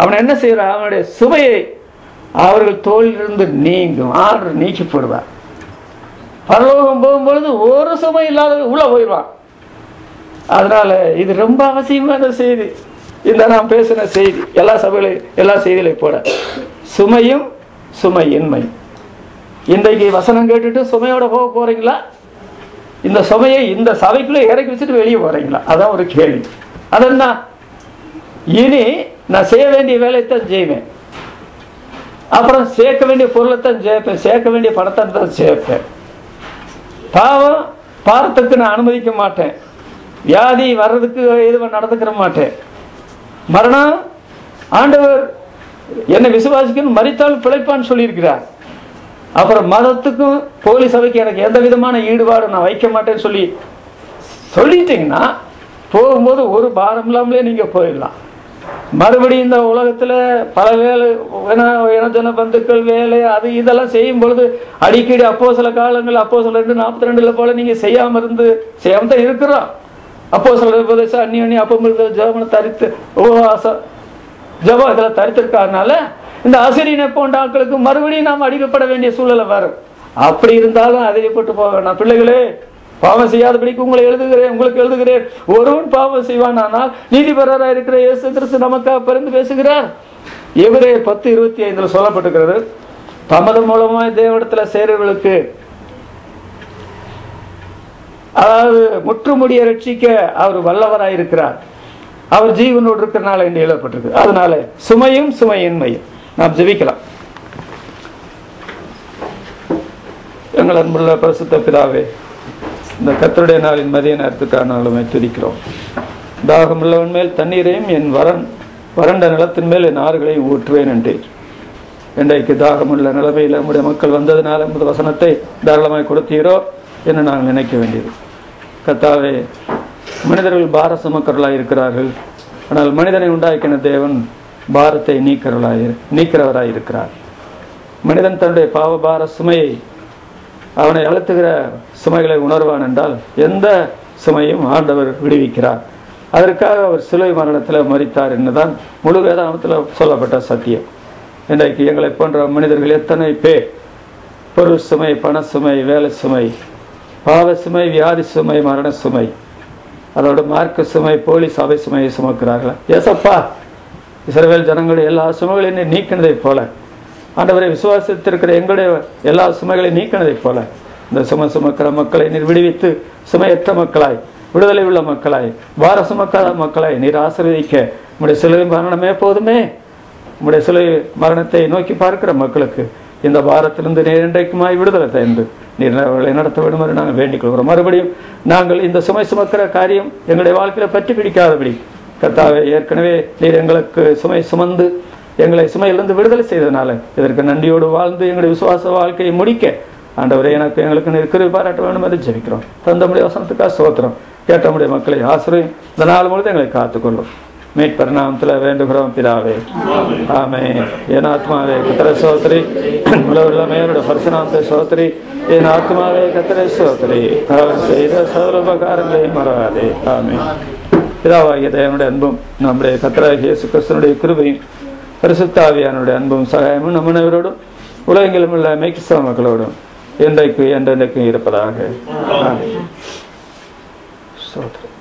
அவனை என்ன செய்வார்? அவனுடைய சுமையை அவர்கள் தோளிலிருந்து நீங்கும். ஆண்டவர் நீக்கி போடுவார். பரலோகம் போகும்பொழுது ஒரு சுமை இல்லாத உள்ள போயிடுவான். அதனால இது ரொம்ப அவசியமான செய்தி. இந்த நாம் பேசின செய்தி எல்லா சபைகளையும் எல்லா செய்திகளையும் போட சுமையும் சுமையின்மை. இன்றைக்கு வசனம் கேட்டுட்டு சுமையோட போக போறீங்களா? இந்த சுமையை இந்த சபைக்குள்ள இறக்கி வச்சுட்டு வெளியே போறீங்களா? அதான் ஒரு கேள்வி. அதென்ன? இனி நான் செய்ய வேண்டிய வேலையைத்தான் செய்வேன், அப்புறம் சேர்க்க வேண்டிய பொருளைத்தான் சேர்ப்பேன், சேர்க்க வேண்டிய பணத்தை தான் சேர்ப்பேன். பாவம் பாரத்துக்கு நான் அனுமதிக்க மாட்டேன். வியாதி வர்றதுக்கு எதுவும் நடந்துக்கிற மாட்டேன். மரணம் ஆண்டவர் என்னை விசுவாசிக்கணும், மரித்தால் பிழைப்பான்னு சொல்லியிருக்கிறார். அப்புறம் மதத்துக்கும் போலி சபைக்கு எனக்கு எந்த விதமான ஈடுபாடு நான் வைக்க மாட்டேன்னு சொல்லிட்டீங்கன்னா போகும்போது ஒரு பாரம் இல்லாமலே நீங்க போயிடலாம். மறுபடியும் இந்த உலகத்துல பல வேலை இனஜன பந்துக்கள் வேலை அது இதெல்லாம் செய்யும் பொழுது அடிக்கடி அப்போஸ்தல காலங்கள் அப்போஸ்தலர் 2:42 போல நீங்க செய்யாம தான் இருக்கிறோம். அப்போஸ்தலர் உபதேசம் அந்நிய அப்பம் ஜெபம் தரித்து உபவாசம் ஜெபம் இதெல்லாம் தரித்திருக்காதனால இந்த ஆசிரியனை போன்ற ஆட்களுக்கு மறுபடியும் நாம் அடிக்கப்பட வேண்டிய சூழலை வரும். அப்படி இருந்தாலும் அதிகப்பட்டு போக வேண்டாம். பிள்ளைகளே, பாவம் செய்யாதபடிக்கு உங்களுக்கு எழுதுகிறேன். ஒருவன் பாவம் செய்வான், ஆனால் நீதிபரராக இருக்கிற இயேசு கிறிஸ்து நமக்காக பரிந்து பேசுகிறார். எபிரேயர் 10:25 சொல்லப்பட்டிருக்கிறது. தமது மூலமாய் தேவனிடத்துல சேருவர்களுக்கு, அதாவது முற்றுமுடிய ரட்சிக்க அவர் வல்லவராயிருக்கிறார். அவர் ஜீவனோடு இருக்கிறனால என்று எழுதப்பட்டிருக்கு. அதனால சுமையும் சுமையின்மையும் நாம் ஜெபிக்கலாம். எங்கள் அன்புள்ள பரிசுத்த பிதாவே, இந்த கர்த்தருடைய நாளின் மதிய நேரத்துக்கான நாளுமை துதிக்கிறோம். தாகமுள்ளவன் மேல் தண்ணீரையும் என் வறண்ட நிலத்தின் மேல் என் ஆறுகளையும் ஊற்றுவேன் என்றேன். இன்றைக்கு தாகமுள்ள நிலைமையில் நம்முடைய மக்கள் வந்ததுனால நமது வசனத்தை தாராளமாய் கொடுத்தீரோ என்று நாங்கள் நினைக்க வேண்டியது. கர்த்தாவே, மனிதர்கள் பார சுமக்கிறவர்களாய் இருக்கிறார்கள். ஆனால் மனிதனை உண்டாக்கின தேவன் பாரத்தை நீக்கிறவராய் இருக்கிறார். மனிதன் தன்னுடைய பாவ பார சுமையை, அவனை அழுத்துகிற சுமைகளை உணர்வான் என்றால் எந்த சுமையும் ஆண்டவர் விடுவிக்கிறார். அதற்காக அவர் சிலுவை மரணத்தில் மரித்தார் என்றுதான் முழு வேதாகமத்தில் சொல்லப்பட்ட சத்தியம். இன்றைக்கு எங்களை போன்ற மனிதர்கள் எத்தனை பேர் பொருள் சுமை, பண சுமை, வேலை சுமை, பாவ சுமை, வியாதி சுமை, மரண சுமை, அதோட மார்க்க சுமை, போலி சபை சுமையை சுமக்கிறார்கள். ஏசப்பா, இஸ்ரவேல் ஜனங்களுடைய எல்லா சுமைகளையும் நீக்கினதை போல, ஆண்டவரை விசுவாசித்திருக்கிற எங்களுடைய எல்லா சுமைகளையும் நீக்கினதை போல இந்த சுமக்கிற மக்களை நீர் விடுவித்து சுமையற்ற மக்களாய், விடுதலை உள்ள மக்களாய், பார சுமக்காத மக்களாய் நீர் ஆசீர்வதிக்க உம்முடைய சிலுவை மரணமே போதுமே. உம்முடைய சிலுவை மரணத்தை நோக்கி பார்க்கிற மக்களுக்கு இந்த பாரத்திலிருந்து நீர் இன்றைக்குமாய் விடுதலை தந்து நீர் அவர்களை நடத்த வேண்டும் என்று நாங்கள் வேண்டிக் கொள்கிறோம். மறுபடியும் நாங்கள் இந்த சுமை சுமக்கிற காரியம் எங்களுடைய வாழ்க்கையில பற்றி பிடிக்காதபடி கர்த்தாவே, ஏற்கனவே நீர் எங்களுக்கு சுமை சுமந்து எங்களை சுமையிலிருந்து விடுதலை செய்ததுனால இதற்கு நன்றியோடு வாழ்ந்து எங்களுடைய விசுவாச வாழ்க்கையை முடிக்க ஆண்டவரே எங்களுக்கு நீர் கிருபை பாராட்ட வேண்டும் என்று ஜெபிக்கிறோம். தந்தமுடைய வசனத்துக்காக ஸ்தோத்திரம். கேட்டமுடைய மக்களை ஆசீர்வதியும். இந்த நாள் முழுவதும் எங்களை காத்துக்கொள்ளும். மீட்பர் நாமத்தில் வேண்டுகிறோம் பிதாவே, ஆமென். என் ஆத்மாவே கர்த்தரை ஸ்தோத்திரி, உலகமே பரிசுநாமத்தை ஸ்தோத்திரி. என் ஆத்மாவே கர்த்தரை ஸ்தோத்திரி, அவர் செய்த சகல உபகாரங்களை மறவாதே. ஆமென். பிதாவாகிய தேவனுடைய அன்பும் நம்முடைய கர்த்தராகிய இயேசு கிறிஸ்துவினுடைய கிருபையும் பரிசுத்த ஆவியானுடைய அன்பும் சகாயமும் நம் அனைவரோடும் உலகெங்கிலும் உள்ள மேய்க்கிஸ்தவ மக்களோடும் என்றைக்கும் இருப்பதாக. ஆமென். ஸ்தோத்திரம்.